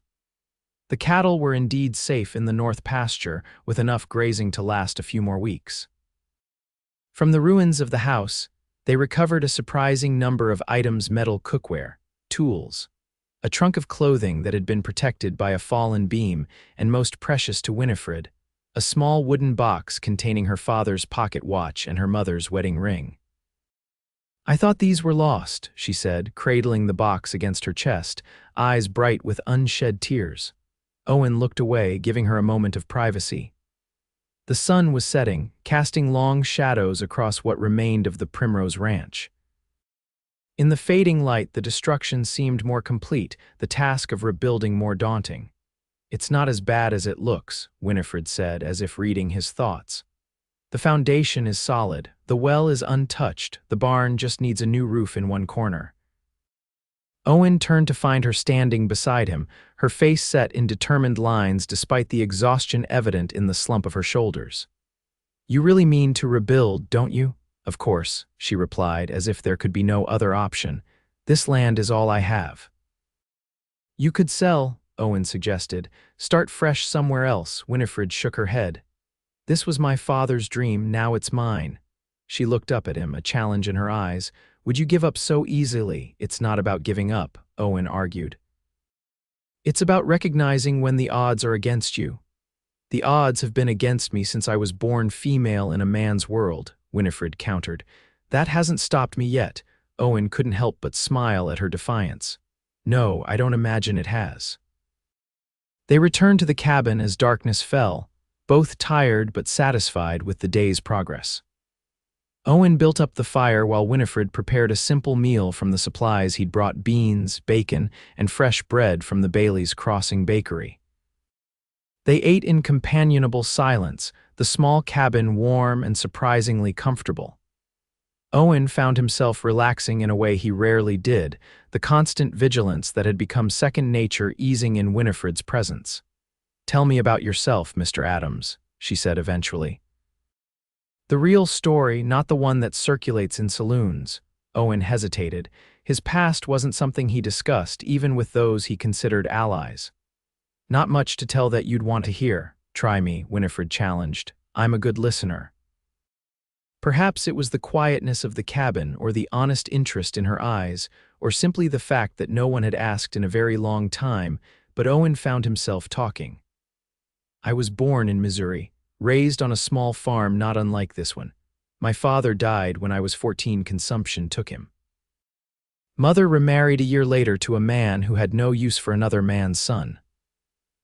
The cattle were indeed safe in the north pasture, with enough grazing to last a few more weeks. From the ruins of the house, they recovered a surprising number of items: metal cookware, tools, a trunk of clothing that had been protected by a fallen beam, and most precious to Winifred, a small wooden box containing her father's pocket watch and her mother's wedding ring. I thought these were lost, she said, cradling the box against her chest, eyes bright with unshed tears. Owen looked away, giving her a moment of privacy. The sun was setting, casting long shadows across what remained of the Primrose Ranch. In the fading light, the destruction seemed more complete, the task of rebuilding more daunting. It's not as bad as it looks, Winifred said, as if reading his thoughts. The foundation is solid, the well is untouched, the barn just needs a new roof in one corner. Owen turned to find her standing beside him, her face set in determined lines despite the exhaustion evident in the slump of her shoulders. You really mean to rebuild, don't you? Of course, she replied, as if there could be no other option. This land is all I have. You could sell, Owen suggested. Start fresh somewhere else. Winifred shook her head. This was my father's dream, now it's mine. She looked up at him, a challenge in her eyes. Would you give up so easily? It's not about giving up, Owen argued. It's about recognizing when the odds are against you. The odds have been against me since I was born female in a man's world, Winifred countered. That hasn't stopped me yet. Owen couldn't help but smile at her defiance. No, I don't imagine it has. They returned to the cabin as darkness fell, both tired but satisfied with the day's progress. Owen built up the fire while Winifred prepared a simple meal from the supplies he'd brought: beans, bacon, and fresh bread from the Bailey's Crossing bakery. They ate in companionable silence, the small cabin warm and surprisingly comfortable. Owen found himself relaxing in a way he rarely did, the constant vigilance that had become second nature easing in Winifred's presence. Tell me about yourself, Mr. Adams, she said eventually. The real story, not the one that circulates in saloons. Owen hesitated. His past wasn't something he discussed, even with those he considered allies. Not much to tell that you'd want to hear. Try me, Winifred challenged. I'm a good listener." Perhaps it was the quietness of the cabin, or the honest interest in her eyes, or simply the fact that no one had asked in a very long time, but Owen found himself talking. "I was born in Missouri, raised on a small farm not unlike this one. My father died when I was 14. Consumption took him. Mother remarried a year later to a man who had no use for another man's son.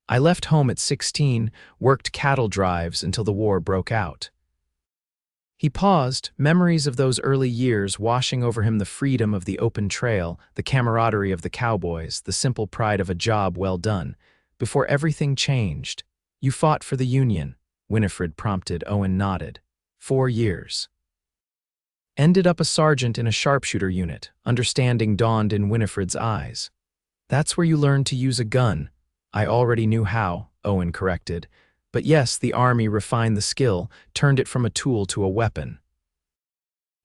I left home at 16, worked cattle drives until the war broke out." He paused, memories of those early years washing over him, the freedom of the open trail, the camaraderie of the cowboys, the simple pride of a job well done, before everything changed. "You fought for the Union," Winifred prompted. Owen nodded. 4 years. "Ended up a sergeant in a sharpshooter unit," understanding dawned in Winifred's eyes. "That's where you learned to use a gun." "I already knew how," Owen corrected. "But yes, the Army refined the skill, turned it from a tool to a weapon."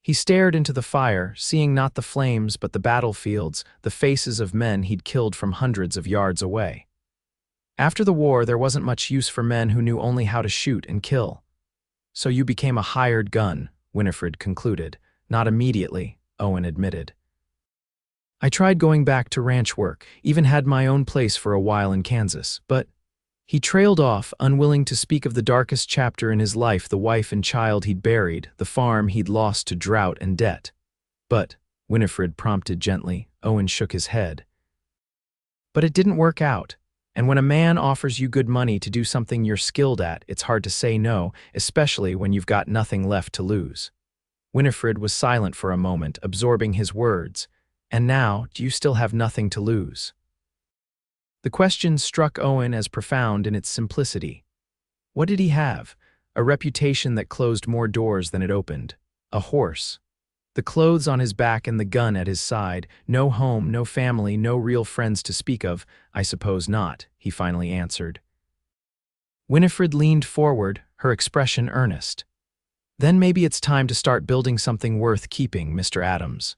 He stared into the fire, seeing not the flames but the battlefields, the faces of men he'd killed from hundreds of yards away. After the war, there wasn't much use for men who knew only how to shoot and kill. "So you became a hired gun," Winifred concluded. "Not immediately," Owen admitted. "I tried going back to ranch work, even had my own place for a while in Kansas, but—" He trailed off, unwilling to speak of the darkest chapter in his life, the wife and child he'd buried, the farm he'd lost to drought and debt. "But," Winifred prompted gently. Owen shook his head. "But it didn't work out. And when a man offers you good money to do something you're skilled at, it's hard to say no, especially when you've got nothing left to lose." Winifred was silent for a moment, absorbing his words. "And now, do you still have nothing to lose?" The question struck Owen as profound in its simplicity. What did he have? A reputation that closed more doors than it opened. A horse. The clothes on his back and the gun at his side. No home, no family, no real friends to speak of. "I suppose not," he finally answered. Winifred leaned forward, her expression earnest. "Then maybe it's time to start building something worth keeping, Mr. Adams."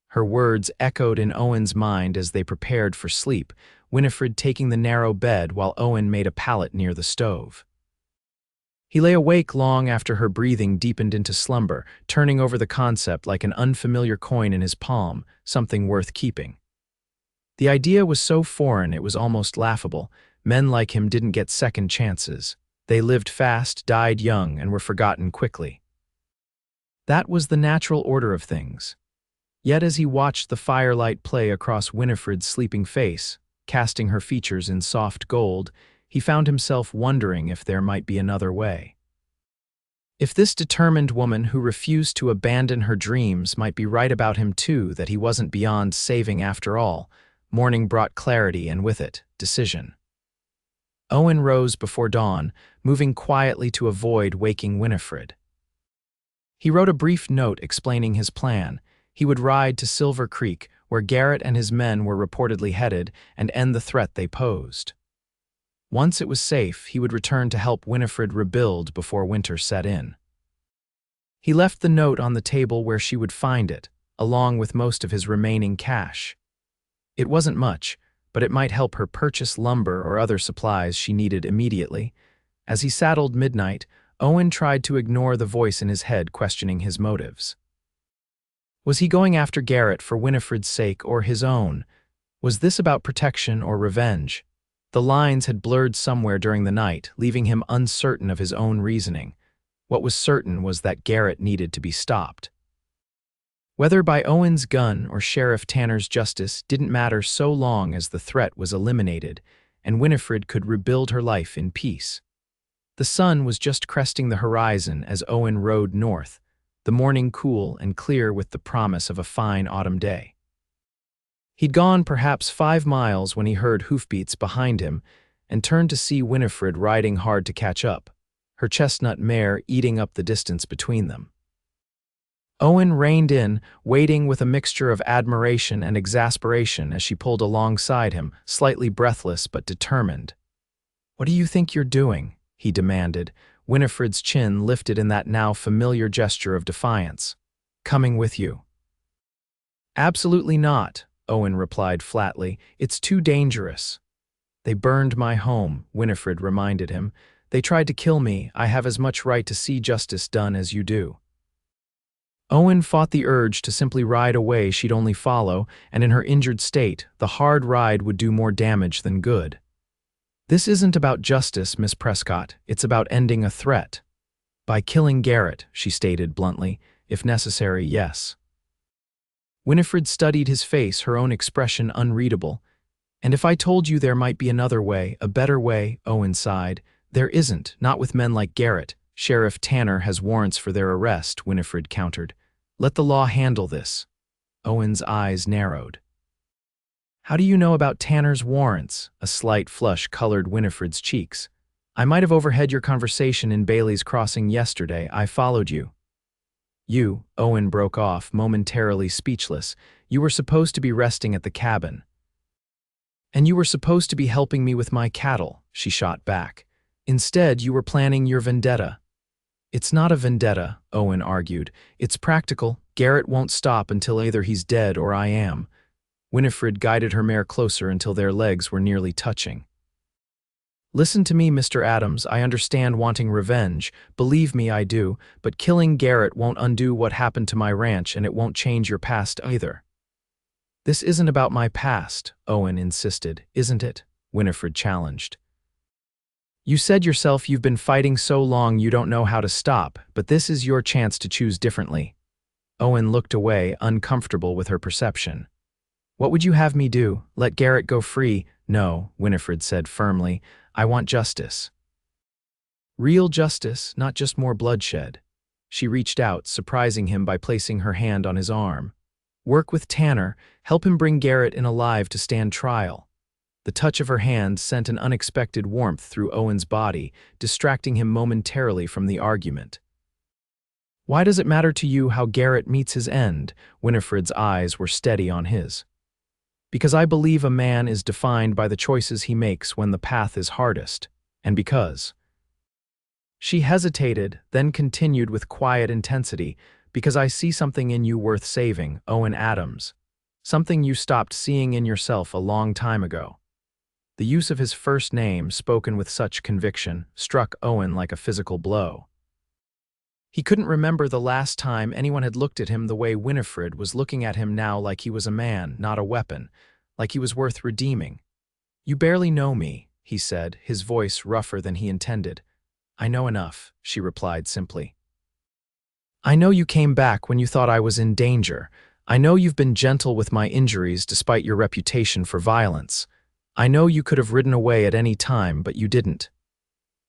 Her words echoed in Owen's mind as they prepared for sleep, Winifred taking the narrow bed while Owen made a pallet near the stove. He lay awake long after her breathing deepened into slumber, turning over the concept like an unfamiliar coin in his palm, something worth keeping. The idea was so foreign it was almost laughable. Men like him didn't get second chances. They lived fast, died young, and were forgotten quickly. That was the natural order of things. Yet as he watched the firelight play across Winifred's sleeping face, casting her features in soft gold, he found himself wondering if there might be another way. If this determined woman who refused to abandon her dreams might be right about him too, that he wasn't beyond saving after all. Morning brought clarity and with it, decision. Owen rose before dawn, moving quietly to avoid waking Winifred. He wrote a brief note explaining his plan. He would ride to Silver Creek, where Garrett and his men were reportedly headed, and end the threat they posed. Once it was safe, he would return to help Winifred rebuild before winter set in. He left the note on the table where she would find it, along with most of his remaining cash. It wasn't much, but it might help her purchase lumber or other supplies she needed immediately. As he saddled midnight, Owen tried to ignore the voice in his head questioning his motives. Was he going after Garrett for Winifred's sake or his own? Was this about protection or revenge? The lines had blurred somewhere during the night, leaving him uncertain of his own reasoning. What was certain was that Garrett needed to be stopped. Whether by Owen's gun or Sheriff Tanner's justice didn't matter so long as the threat was eliminated and Winifred could rebuild her life in peace. The sun was just cresting the horizon as Owen rode north, the morning cool and clear with the promise of a fine autumn day. He'd gone perhaps 5 miles when he heard hoofbeats behind him and turned to see Winifred riding hard to catch up, her chestnut mare eating up the distance between them. Owen reined in, waiting with a mixture of admiration and exasperation as she pulled alongside him, slightly breathless but determined. "What do you think you're doing?" he demanded, Winifred's chin lifted in that now familiar gesture of defiance. "Coming with you." "Absolutely not," Owen replied flatly. "It's too dangerous." "They burned my home," Winifred reminded him. They tried to kill me. I have as much right to see justice done as you do." Owen fought the urge to simply ride away she'd only follow, and in her injured state, the hard ride would do more damage than good. "This isn't about justice, Miss Prescott. It's about ending a threat. By killing Garrett," she stated bluntly. "If necessary, yes." Winifred studied his face, her own expression unreadable. "And if I told you there might be another way, a better way," Owen sighed. "There isn't, not with men like Garrett. Sheriff Tanner has warrants for their arrest," Winifred countered. "Let the law handle this." Owen's eyes narrowed. "How do you know about Tanner's warrants?" A slight flush colored Winifred's cheeks. "I might have overheard your conversation in Bailey's Crossing yesterday. I followed you." "You," Owen broke off, momentarily speechless. "You were supposed to be resting at the cabin." "And you were supposed to be helping me with my cattle," she shot back. "Instead, you were planning your vendetta." "It's not a vendetta," Owen argued. "It's practical. Garrett won't stop until either he's dead or I am." Winifred guided her mare closer until their legs were nearly touching. "Listen to me, Mr. Adams. I understand wanting revenge. Believe me, I do. But killing Garrett won't undo what happened to my ranch, and it won't change your past either." "This isn't about my past," Owen insisted. "Isn't it?" Winifred challenged. "You said yourself you've been fighting so long you don't know how to stop, but this is your chance to choose differently." Owen looked away, uncomfortable with her perception. "What would you have me do? Let Garrett go free?" "No," Winifred said firmly. "I want justice. Real justice, not just more bloodshed." She reached out, surprising him by placing her hand on his arm. "Work with Tanner. Help him bring Garrett in alive to stand trial." The touch of her hand sent an unexpected warmth through Owen's body, distracting him momentarily from the argument. "Why does it matter to you how Garrett meets his end?" Winifred's eyes were steady on his. "Because I believe a man is defined by the choices he makes when the path is hardest, and because—" She hesitated, then continued with quiet intensity, "because I see something in you worth saving, Owen Adams. Something you stopped seeing in yourself a long time ago." The use of his first name, spoken with such conviction, struck Owen like a physical blow. He couldn't remember the last time anyone had looked at him the way Winifred was looking at him now, like he was a man, not a weapon, like he was worth redeeming. "You barely know me," he said, his voice rougher than he intended. "I know enough," she replied simply. "I know you came back when you thought I was in danger. I know you've been gentle with my injuries despite your reputation for violence. I know you could have ridden away at any time, but you didn't."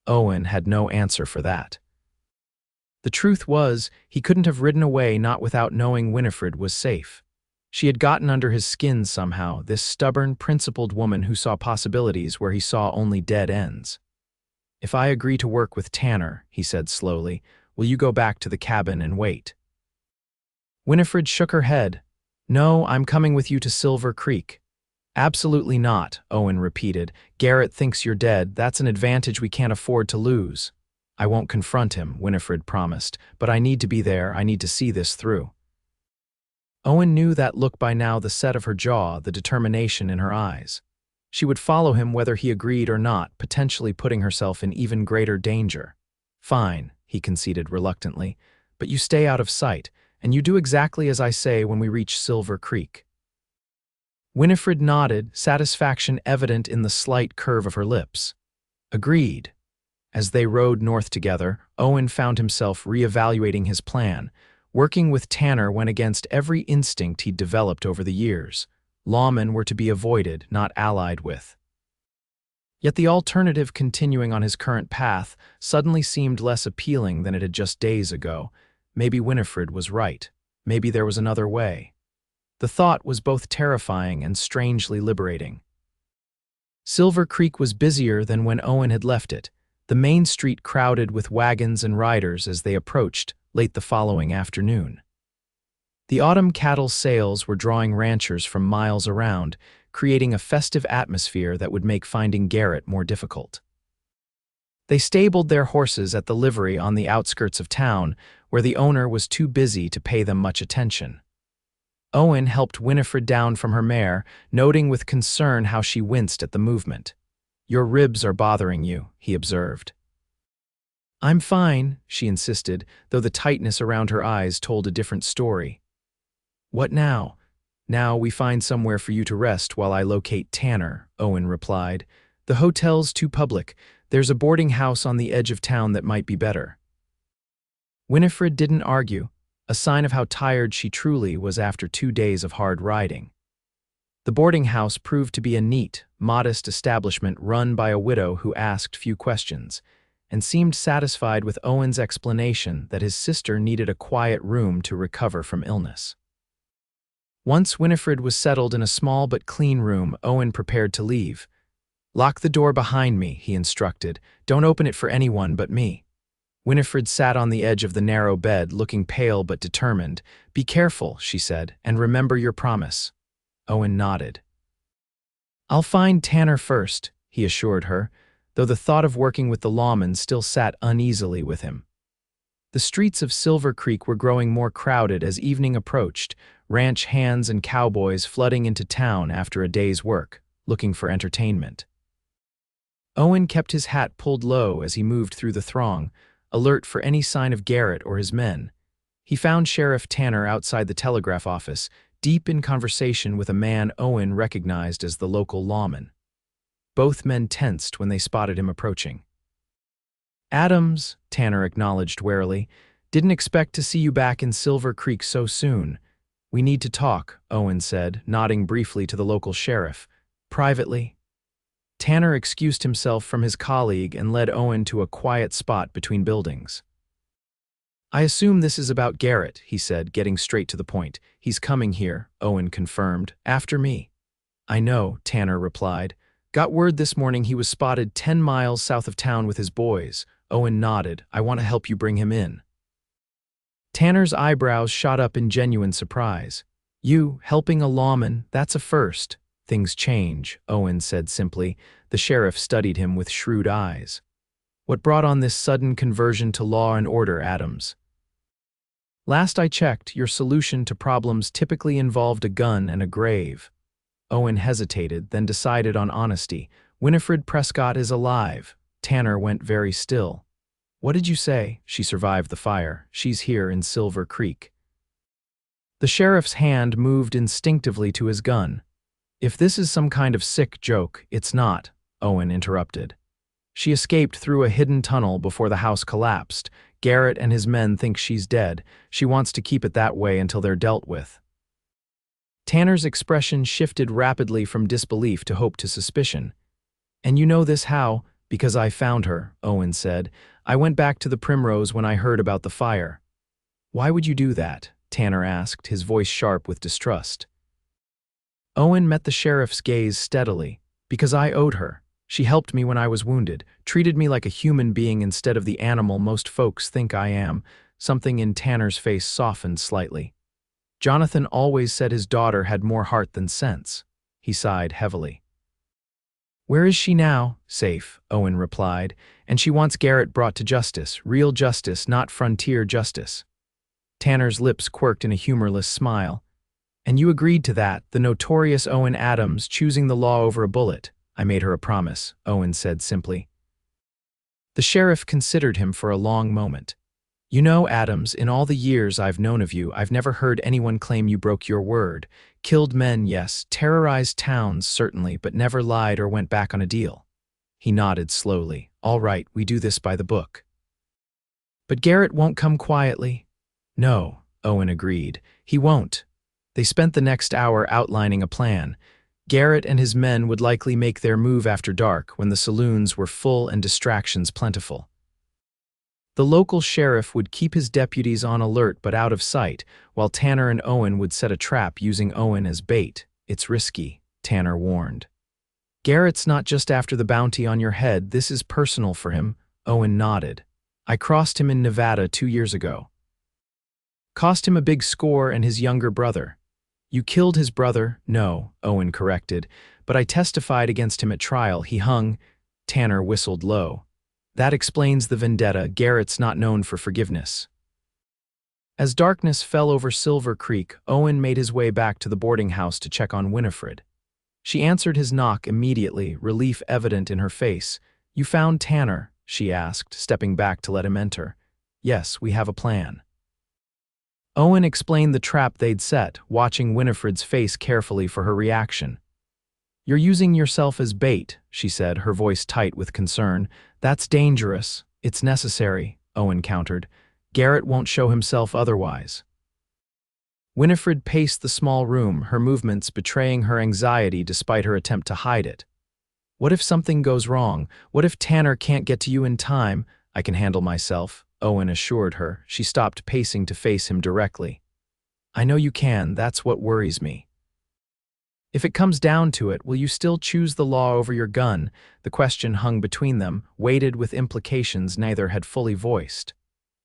Owen had no answer for that. The truth was, he couldn't have ridden away not without knowing Winifred was safe. She had gotten under his skin somehow, this stubborn, principled woman who saw possibilities where he saw only dead ends. "If I agree to work with Tanner," he said slowly, "will you go back to the cabin and wait?" Winifred shook her head. "No, I'm coming with you to Silver Creek." "Absolutely not," Owen repeated. "Garrett thinks you're dead. That's an advantage we can't afford to lose." "I won't confront him," Winifred promised, "but I need to be there. I need to see this through." Owen knew that look by now, the set of her jaw, the determination in her eyes. She would follow him whether he agreed or not, potentially putting herself in even greater danger. "Fine," he conceded reluctantly, "but you stay out of sight, and you do exactly as I say when we reach Silver Creek." Winifred nodded, satisfaction evident in the slight curve of her lips. "Agreed." As they rode north together, Owen found himself reevaluating his plan. Working with Tanner went against every instinct he'd developed over the years. Lawmen were to be avoided, not allied with. Yet the alternative, continuing on his current path, suddenly seemed less appealing than it had just days ago. Maybe Winifred was right. Maybe there was another way. The thought was both terrifying and strangely liberating. Silver Creek was busier than when Owen had left it, the main street crowded with wagons and riders as they approached, late the following afternoon. The autumn cattle sales were drawing ranchers from miles around, creating a festive atmosphere that would make finding Garrett more difficult. They stabled their horses at the livery on the outskirts of town, where the owner was too busy to pay them much attention. Owen helped Winifred down from her mare, noting with concern how she winced at the movement. "Your ribs are bothering you," he observed. I'm fine, she insisted, though the tightness around her eyes told a different story. What now? Now we find somewhere for you to rest while I locate Tanner, Owen replied. The hotel's too public. There's a boarding house on the edge of town that might be better. Winifred didn't argue, a sign of how tired she truly was after 2 days of hard riding. The boarding house proved to be a neat, modest establishment run by a widow who asked few questions, and seemed satisfied with Owen's explanation that his sister needed a quiet room to recover from illness. Once Winifred was settled in a small but clean room, Owen prepared to leave. Lock the door behind me, he instructed. Don't open it for anyone but me. Winifred sat on the edge of the narrow bed, looking pale but determined. Be careful, she said, and remember your promise. Owen nodded. I'll find Tanner first, he assured her, though the thought of working with the lawman still sat uneasily with him. The streets of Silver Creek were growing more crowded as evening approached, ranch hands and cowboys flooding into town after a day's work, looking for entertainment. Owen kept his hat pulled low as he moved through the throng, alert for any sign of Garrett or his men. He found Sheriff Tanner outside the telegraph office, deep in conversation with a man Owen recognized as the local lawman. Both men tensed when they spotted him approaching. Adams, Tanner acknowledged warily, didn't expect to see you back in Silver Creek so soon. We need to talk, Owen said, nodding briefly to the local sheriff. Privately. Tanner excused himself from his colleague and led Owen to a quiet spot between buildings. I assume this is about Garrett, he said, getting straight to the point. He's coming here, Owen confirmed. After me. I know, Tanner replied. Got word this morning he was spotted 10 miles south of town with his boys. Owen nodded. I want to help you bring him in. Tanner's eyebrows shot up in genuine surprise. You, helping a lawman, that's a first. Things change, Owen said simply. The sheriff studied him with shrewd eyes. What brought on this sudden conversion to law and order, Adams? Last I checked, your solution to problems typically involved a gun and a grave. Owen hesitated, then decided on honesty. Winifred Prescott is alive. Tanner went very still. What did you say? She survived the fire. She's here in Silver Creek. The sheriff's hand moved instinctively to his gun. If this is some kind of sick joke, it's not, Owen interrupted. She escaped through a hidden tunnel before the house collapsed. Garrett and his men think she's dead. She wants to keep it that way until they're dealt with. Tanner's expression shifted rapidly from disbelief to hope to suspicion. And you know this how? Because I found her, Owen said. I went back to the Primrose when I heard about the fire. Why would you do that? Tanner asked, his voice sharp with distrust. Owen met the sheriff's gaze steadily. Because I owed her. She helped me when I was wounded, treated me like a human being instead of the animal most folks think I am. Something in Tanner's face softened slightly. Jonathan always said his daughter had more heart than sense. He sighed heavily. Where is she now? Safe, Owen replied, and she wants Garrett brought to justice, real justice, not frontier justice. Tanner's lips quirked in a humorless smile. And you agreed to that, the notorious Owen Adams choosing the law over a bullet. I made her a promise, Owen said simply. The sheriff considered him for a long moment. You know, Adams, in all the years I've known of you, I've never heard anyone claim you broke your word. Killed men, yes, terrorized towns, certainly, but never lied or went back on a deal. He nodded slowly. All right, we do this by the book. But Garrett won't come quietly. No, Owen agreed. He won't. They spent the next hour outlining a plan. Garrett and his men would likely make their move after dark when the saloons were full and distractions plentiful. The local sheriff would keep his deputies on alert but out of sight, while Tanner and Owen would set a trap using Owen as bait. It's risky, Tanner warned. Garrett's not just after the bounty on your head, this is personal for him, Owen nodded. I crossed him in Nevada 2 years ago. Cost him a big score and his younger brother. You killed his brother? No, Owen corrected, but I testified against him at trial. He hung. Tanner whistled low. That explains the vendetta. Garrett's not known for forgiveness. As darkness fell over Silver Creek, Owen made his way back to the boarding house to check on Winifred. She answered his knock immediately, relief evident in her face. You found Tanner, she asked, stepping back to let him enter. Yes, we have a plan. Owen explained the trap they'd set, watching Winifred's face carefully for her reaction. You're using yourself as bait, she said, her voice tight with concern. That's dangerous. It's necessary, Owen countered. Garrett won't show himself otherwise. Winifred paced the small room, her movements betraying her anxiety despite her attempt to hide it. What if something goes wrong? What if Tanner can't get to you in time? I can handle myself, Owen assured her. She stopped pacing to face him directly. I know you can, that's what worries me. If it comes down to it, will you still choose the law over your gun? The question hung between them, weighted with implications neither had fully voiced.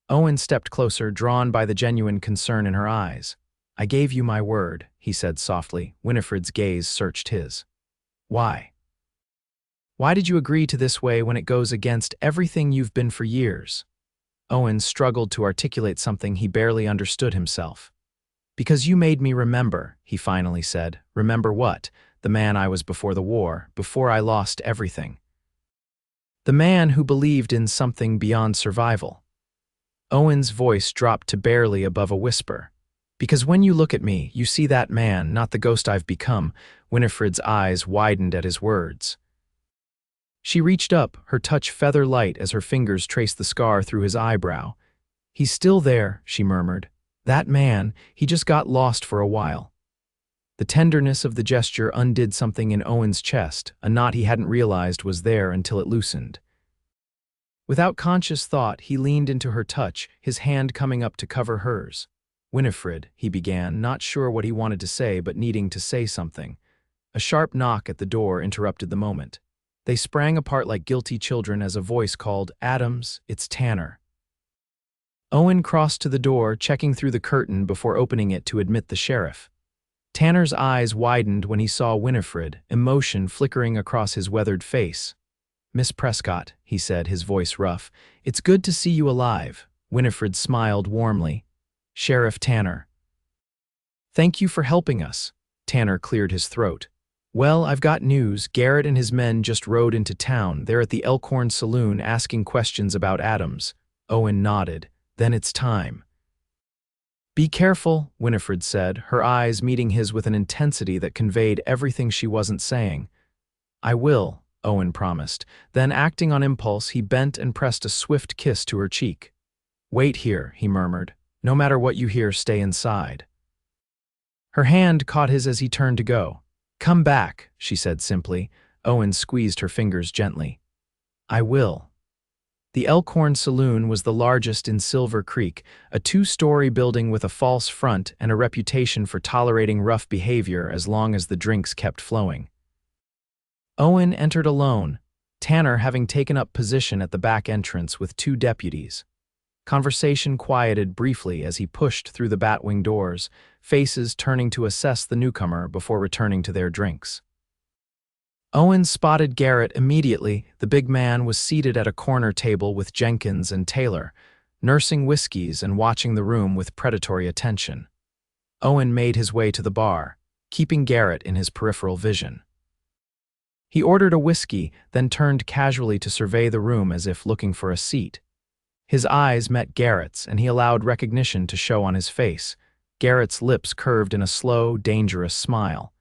Owen stepped closer, drawn by the genuine concern in her eyes. I gave you my word, he said softly. Winifred's gaze searched his. Why? Why did you agree to this way when it goes against everything you've been for years? Owen struggled to articulate something he barely understood himself. Because you made me remember, he finally said. Remember what? The man I was before the war, before I lost everything. The man who believed in something beyond survival. Owen's voice dropped to barely above a whisper. Because when you look at me, you see that man, not the ghost I've become. Winifred's eyes widened at his words. She reached up, her touch feather light as her fingers traced the scar through his eyebrow. He's still there, she murmured. That man, he just got lost for a while. The tenderness of the gesture undid something in Owen's chest, a knot he hadn't realized was there until it loosened. Without conscious thought, he leaned into her touch, his hand coming up to cover hers. Winifred, he began, not sure what he wanted to say but needing to say something. A sharp knock at the door interrupted the moment. They sprang apart like guilty children as a voice called, Adams, it's Tanner. Owen crossed to the door, checking through the curtain before opening it to admit the sheriff. Tanner's eyes widened when he saw Winifred, emotion flickering across his weathered face. Miss Prescott, he said, his voice rough, it's good to see you alive. Winifred smiled warmly. Sheriff Tanner. Thank you for helping us. Tanner cleared his throat. Well, I've got news. Garrett and his men just rode into town. They're at the Elkhorn Saloon asking questions about Adams. Owen nodded. Then it's time. Be careful, Winifred said, her eyes meeting his with an intensity that conveyed everything she wasn't saying. I will, Owen promised. Then, acting on impulse, he bent and pressed a swift kiss to her cheek. Wait here, he murmured. No matter what you hear, stay inside. Her hand caught his as he turned to go. Come back, she said simply. Owen squeezed her fingers gently. I will. The Elkhorn Saloon was the largest in Silver Creek, a two-story building with a false front and a reputation for tolerating rough behavior as long as the drinks kept flowing. Owen entered alone, Tanner having taken up position at the back entrance with two deputies. Conversation quieted briefly as he pushed through the batwing doors, faces turning to assess the newcomer before returning to their drinks. Owen spotted Garrett immediately. The big man was seated at a corner table with Jenkins and Taylor, nursing whiskeys and watching the room with predatory attention. Owen made his way to the bar, keeping Garrett in his peripheral vision. He ordered a whiskey, then turned casually to survey the room as if looking for a seat. His eyes met Garrett's, and he allowed recognition to show on his face. Garrett's lips curved in a slow, dangerous smile.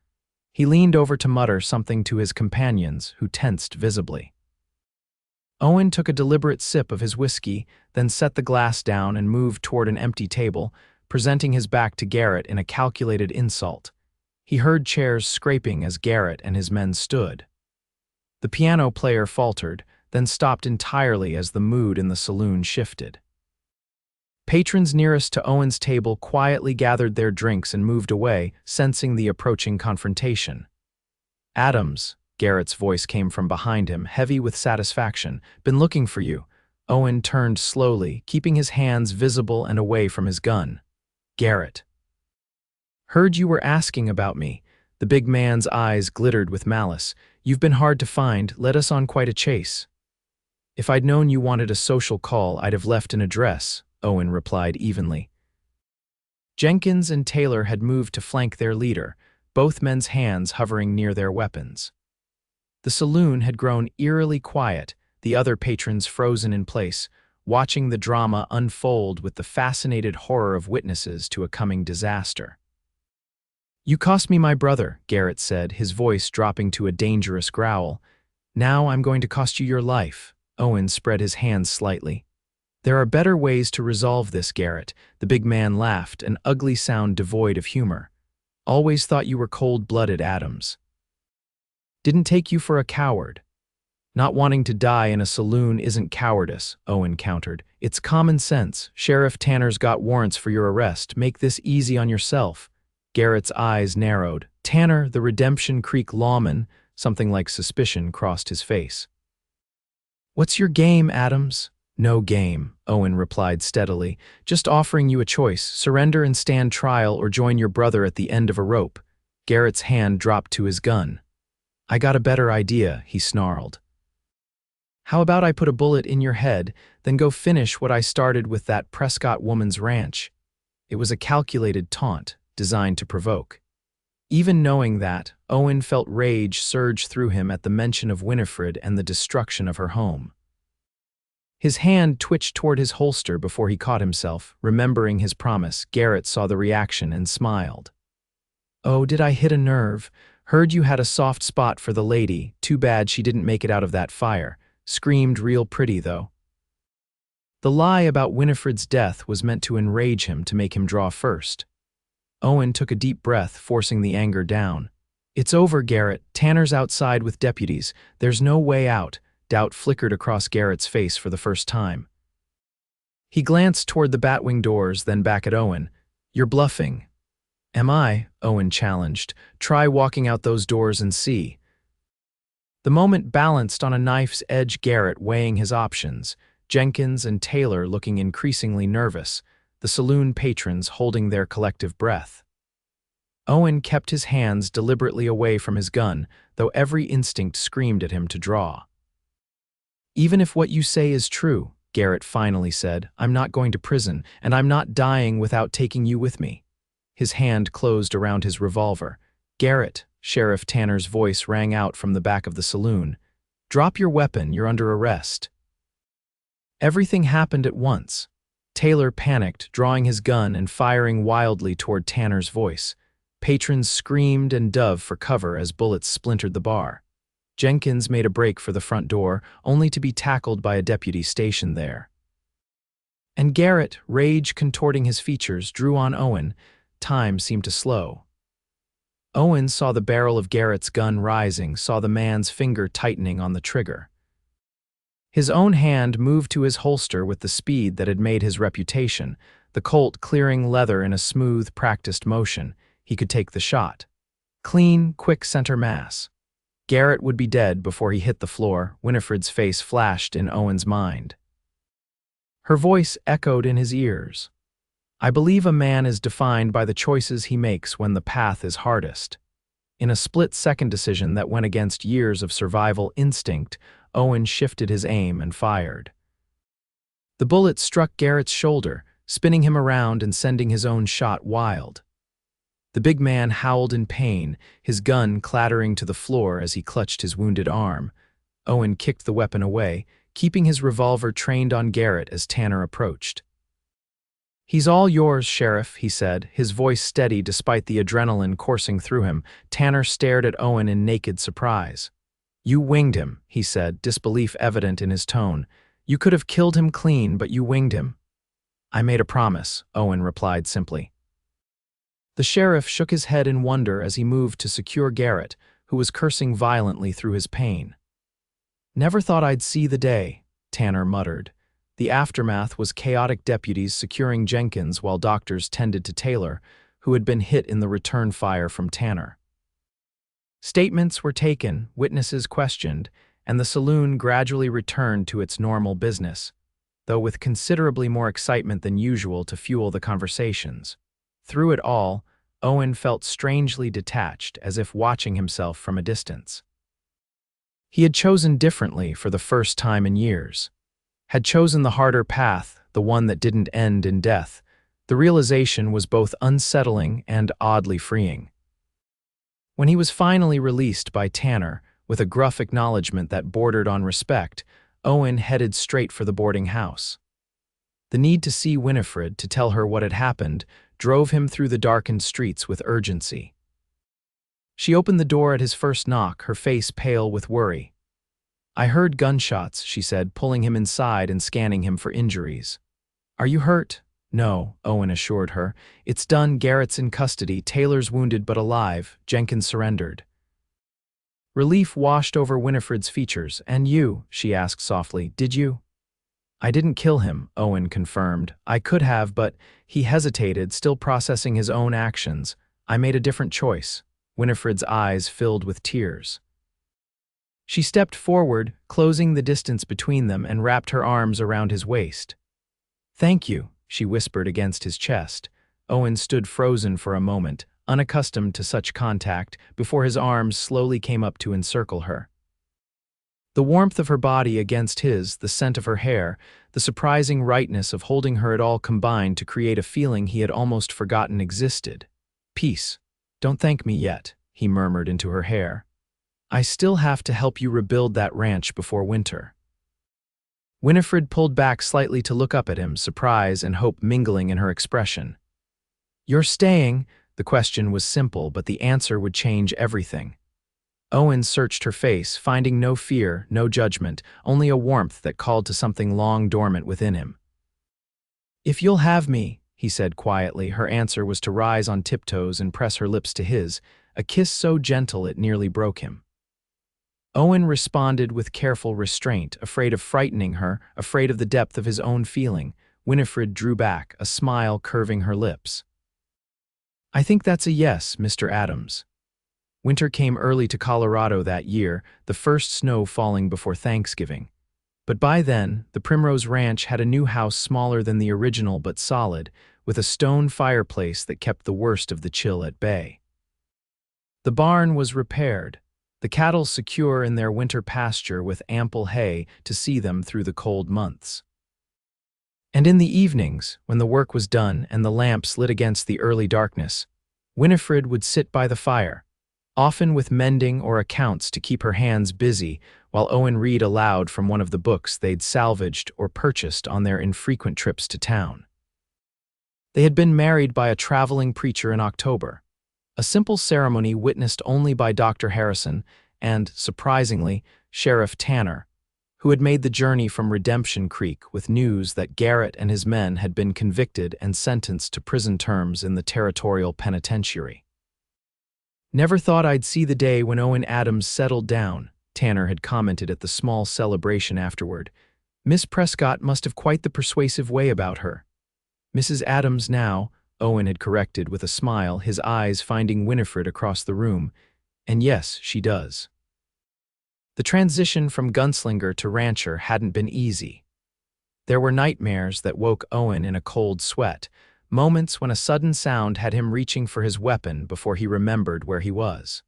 He leaned over to mutter something to his companions, who tensed visibly. Owen took a deliberate sip of his whiskey, then set the glass down and moved toward an empty table, presenting his back to Garrett in a calculated insult. He heard chairs scraping as Garrett and his men stood. The piano player faltered, then stopped entirely as the mood in the saloon shifted. Patrons nearest to Owen's table quietly gathered their drinks and moved away, sensing the approaching confrontation. Adams, Garrett's voice came from behind him, heavy with satisfaction. Been looking for you. Owen turned slowly, keeping his hands visible and away from his gun. Garrett. Heard you were asking about me. The big man's eyes glittered with malice. You've been hard to find, led us on quite a chase. If I'd known you wanted a social call, I'd have left an address, Owen replied evenly. Jenkins and Taylor had moved to flank their leader, both men's hands hovering near their weapons. The saloon had grown eerily quiet, the other patrons frozen in place, watching the drama unfold with the fascinated horror of witnesses to a coming disaster. "You cost me my brother," Garrett said, his voice dropping to a dangerous growl. "Now I'm going to cost you your life." Owen spread his hands slightly. "There are better ways to resolve this, Garrett." The big man laughed, an ugly sound devoid of humor. "Always thought you were cold-blooded, Adams. Didn't take you for a coward." "Not wanting to die in a saloon isn't cowardice," Owen countered. "It's common sense. Sheriff Tanner's got warrants for your arrest. Make this easy on yourself." Garrett's eyes narrowed. Tanner, the Redemption Creek lawman, something like suspicion crossed his face. "What's your game, Adams?" "No game," Owen replied steadily. "Just offering you a choice. Surrender and stand trial, or join your brother at the end of a rope." Garrett's hand dropped to his gun. "I got a better idea," he snarled. "How about I put a bullet in your head, then go finish what I started with that Prescott woman's ranch?" It was a calculated taunt, designed to provoke. Even knowing that, Owen felt rage surge through him at the mention of Winifred and the destruction of her home. His hand twitched toward his holster before he caught himself. Remembering his promise, Garrett saw the reaction and smiled. "Oh, did I hit a nerve? Heard you had a soft spot for the lady. Too bad she didn't make it out of that fire. Screamed real pretty, though." The lie about Winifred's death was meant to enrage him, to make him draw first. Owen took a deep breath, forcing the anger down. "It's over, Garrett. Tanner's outside with deputies. There's no way out." Doubt flickered across Garrett's face for the first time. He glanced toward the batwing doors, then back at Owen. "You're bluffing." "Am I?" Owen challenged. "Try walking out those doors and see." The moment balanced on a knife's edge, Garrett weighing his options, Jenkins and Taylor looking increasingly nervous, the saloon patrons holding their collective breath. Owen kept his hands deliberately away from his gun, though every instinct screamed at him to draw. "Even if what you say is true," Garrett finally said, "I'm not going to prison, and I'm not dying without taking you with me." His hand closed around his revolver. "Garrett," Sheriff Tanner's voice rang out from the back of the saloon. "Drop your weapon, you're under arrest." Everything happened at once. Taylor panicked, drawing his gun and firing wildly toward Tanner's voice. Patrons screamed and dove for cover as bullets splintered the bar. Jenkins made a break for the front door, only to be tackled by a deputy stationed there. And Garrett, rage contorting his features, drew on Owen. Time seemed to slow. Owen saw the barrel of Garrett's gun rising, saw the man's finger tightening on the trigger. His own hand moved to his holster with the speed that had made his reputation, the Colt clearing leather in a smooth, practiced motion. He could take the shot. Clean, quick center mass. Garrett would be dead before he hit the floor. Winifred's face flashed in Owen's mind. Her voice echoed in his ears. "I believe a man is defined by the choices he makes when the path is hardest." In a split-second decision that went against years of survival instinct, Owen shifted his aim and fired. The bullet struck Garrett's shoulder, spinning him around and sending his own shot wild. The big man howled in pain, his gun clattering to the floor as he clutched his wounded arm. Owen kicked the weapon away, keeping his revolver trained on Garrett as Tanner approached. "He's all yours, Sheriff," he said, his voice steady despite the adrenaline coursing through him. Tanner stared at Owen in naked surprise. "You winged him," he said, disbelief evident in his tone. "You could have killed him clean, but you winged him." "I made a promise," Owen replied simply. The sheriff shook his head in wonder as he moved to secure Garrett, who was cursing violently through his pain. "Never thought I'd see the day," Tanner muttered. The aftermath was chaotic deputies securing Jenkins while doctors tended to Taylor, who had been hit in the return fire from Tanner. Statements were taken, witnesses questioned, and the saloon gradually returned to its normal business, though with considerably more excitement than usual to fuel the conversations. Through it all, Owen felt strangely detached, as if watching himself from a distance. He had chosen differently for the first time in years. Had chosen the harder path, the one that didn't end in death. The realization was both unsettling and oddly freeing. When he was finally released by Tanner, with a gruff acknowledgement that bordered on respect, Owen headed straight for the boarding house. The need to see Winifred, to tell her what had happened, drove him through the darkened streets with urgency. She opened the door at his first knock, her face pale with worry. "I heard gunshots," she said, pulling him inside and scanning him for injuries. "Are you hurt?" "No," Owen assured her. "It's done. Garrett's in custody. Taylor's wounded but alive. Jenkins surrendered." Relief washed over Winifred's features. "And you?" she asked softly. "Did you?" "I didn't kill him," Owen confirmed. "I could have, but—" He hesitated, still processing his own actions. "I made a different choice." Winifred's eyes filled with tears. She stepped forward, closing the distance between them, and wrapped her arms around his waist. "Thank you," she whispered against his chest. Owen stood frozen for a moment, unaccustomed to such contact, before his arms slowly came up to encircle her. The warmth of her body against his, the scent of her hair, the surprising rightness of holding her, it all combined to create a feeling he had almost forgotten existed. "Peace. Don't thank me yet," he murmured into her hair. "I still have to help you rebuild that ranch before winter." Winifred pulled back slightly to look up at him, surprise and hope mingling in her expression. "You're staying?" The question was simple, but the answer would change everything. Owen searched her face, finding no fear, no judgment, only a warmth that called to something long dormant within him. "If you'll have me," he said quietly. Her answer was to rise on tiptoes and press her lips to his, a kiss so gentle it nearly broke him. Owen responded with careful restraint, afraid of frightening her, afraid of the depth of his own feeling. Winifred drew back, a smile curving her lips. "I think that's a yes, Mr. Adams." Winter came early to Colorado that year, the first snow falling before Thanksgiving. But by then, the Primrose Ranch had a new house smaller than the original but solid, with a stone fireplace that kept the worst of the chill at bay. The barn was repaired, the cattle secure in their winter pasture with ample hay to see them through the cold months. And in the evenings, when the work was done and the lamps lit against the early darkness, Winifred would sit by the fire, often with mending or accounts to keep her hands busy, while Owen read aloud from one of the books they'd salvaged or purchased on their infrequent trips to town. They had been married by a traveling preacher in October, a simple ceremony witnessed only by Dr. Harrison and, surprisingly, Sheriff Tanner, who had made the journey from Redemption Creek with news that Garrett and his men had been convicted and sentenced to prison terms in the territorial penitentiary. "Never thought I'd see the day when Owen Adams settled down," Tanner had commented at the small celebration afterward. "Miss Prescott must have quite the persuasive way about her." "Mrs. Adams now," Owen had corrected with a smile, his eyes finding Winifred across the room. "And yes, she does." The transition from gunslinger to rancher hadn't been easy. There were nightmares that woke Owen in a cold sweat, moments when a sudden sound had him reaching for his weapon before he remembered where he was.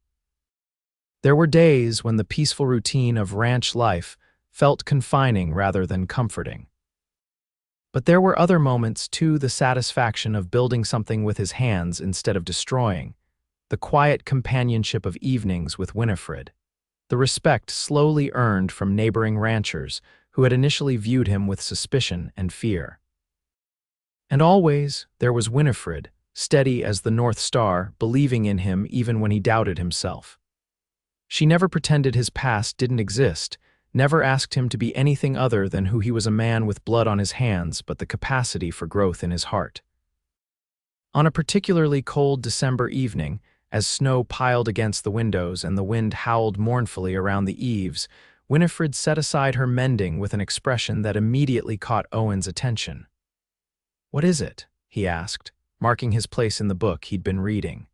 There were days when the peaceful routine of ranch life felt confining rather than comforting. But there were other moments too, the satisfaction of building something with his hands instead of destroying, the quiet companionship of evenings with Winifred, the respect slowly earned from neighboring ranchers who had initially viewed him with suspicion and fear. And always, there was Winifred, steady as the North Star, believing in him even when he doubted himself. She never pretended his past didn't exist, never asked him to be anything other than who he was, a man with blood on his hands but the capacity for growth in his heart. On a particularly cold December evening, as snow piled against the windows and the wind howled mournfully around the eaves, Winifred set aside her mending with an expression that immediately caught Owen's attention. "What is it?" he asked, marking his place in the book he'd been reading.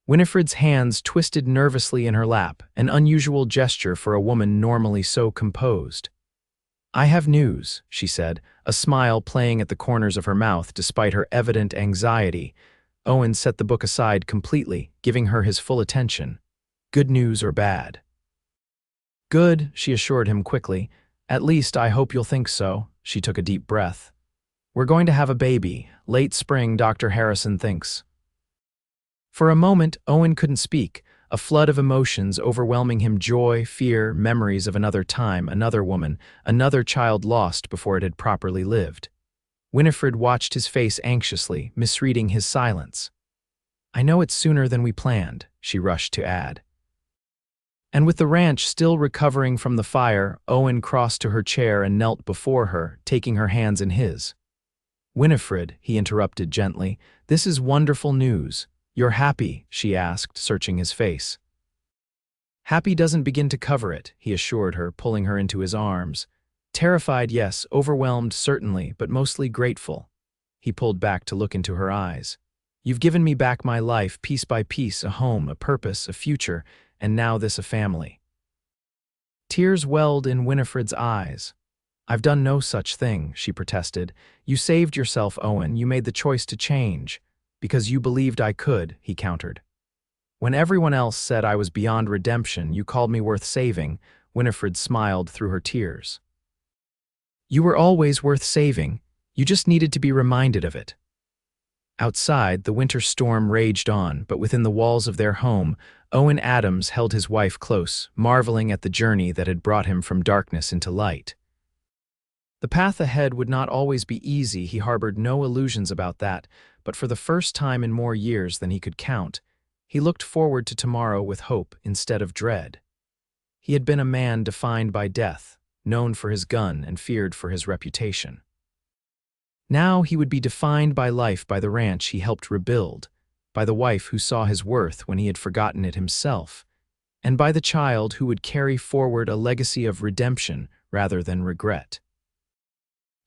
Winifred's hands twisted nervously in her lap, an unusual gesture for a woman normally so composed. "I have news," she said, a smile playing at the corners of her mouth despite her evident anxiety. Owen set the book aside completely, giving her his full attention. "Good news or bad?" "Good," she assured him quickly. "At least I hope you'll think so." She took a deep breath. "We're going to have a baby. Late spring, Dr. Harrison thinks." For a moment, Owen couldn't speak, a flood of emotions overwhelming him: joy, fear, memories of another time, another woman, another child lost before it had properly lived. Winifred watched his face anxiously, misreading his silence. "I know it's sooner than we planned," she rushed to add. And with the ranch still recovering from the fire, Owen crossed to her chair and knelt before her, taking her hands in his. "Winifred," he interrupted gently, "this is wonderful news. You're happy?" she asked, searching his face. "Happy doesn't begin to cover it," he assured her, pulling her into his arms. "Terrified, yes, overwhelmed, certainly, but mostly grateful." He pulled back to look into her eyes. "You've given me back my life, piece by piece, a home, a purpose, a future, and now this, a family." Tears welled in Winifred's eyes. "I've done no such thing," she protested. "You saved yourself, Owen. You made the choice to change. Because you believed I could," he countered. "When everyone else said I was beyond redemption, you called me worth saving." Winifred smiled through her tears. "You were always worth saving. You just needed to be reminded of it." Outside, the winter storm raged on, but within the walls of their home, Owen Adams held his wife close, marveling at the journey that had brought him from darkness into light. The path ahead would not always be easy, he harbored no illusions about that, but for the first time in more years than he could count, he looked forward to tomorrow with hope instead of dread. He had been a man defined by death, known for his gun and feared for his reputation. Now he would be defined by life, by the ranch he helped rebuild, by the wife who saw his worth when he had forgotten it himself, and by the child who would carry forward a legacy of redemption rather than regret.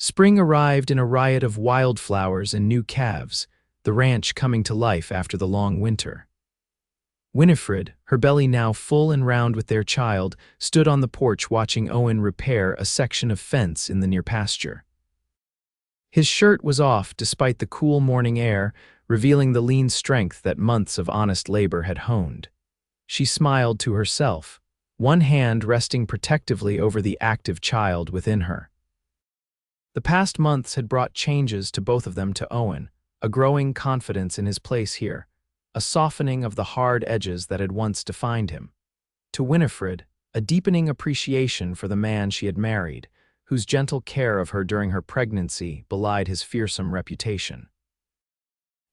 Spring arrived in a riot of wildflowers and new calves, the ranch coming to life after the long winter. Winifred, her belly now full and round with their child, stood on the porch watching Owen repair a section of fence in the near pasture. His shirt was off despite the cool morning air, revealing the lean strength that months of honest labor had honed. She smiled to herself, one hand resting protectively over the active child within her. The past months had brought changes to both of them, to Owen, a growing confidence in his place here, a softening of the hard edges that had once defined him. To Winifred, a deepening appreciation for the man she had married, whose gentle care of her during her pregnancy belied his fearsome reputation.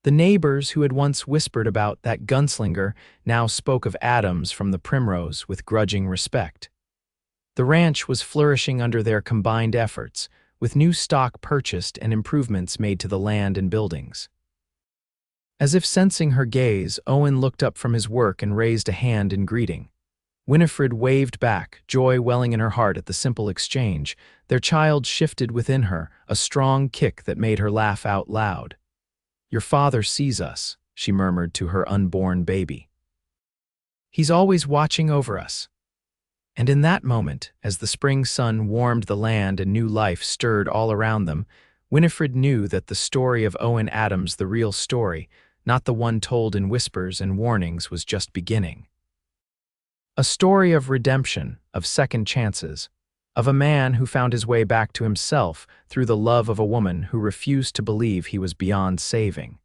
The neighbors who had once whispered about that gunslinger now spoke of Adams from the Primrose with grudging respect. The ranch was flourishing under their combined efforts, with new stock purchased and improvements made to the land and buildings. As if sensing her gaze, Owen looked up from his work and raised a hand in greeting. Winifred waved back, joy welling in her heart at the simple exchange. Their child shifted within her, a strong kick that made her laugh out loud. "Your father sees us," she murmured to her unborn baby. "He's always watching over us." And in that moment, as the spring sun warmed the land and new life stirred all around them, Winifred knew that the story of Owen Adams, the real story, not the one told in whispers and warnings, was just beginning. A story of redemption, of second chances, of a man who found his way back to himself through the love of a woman who refused to believe he was beyond saving.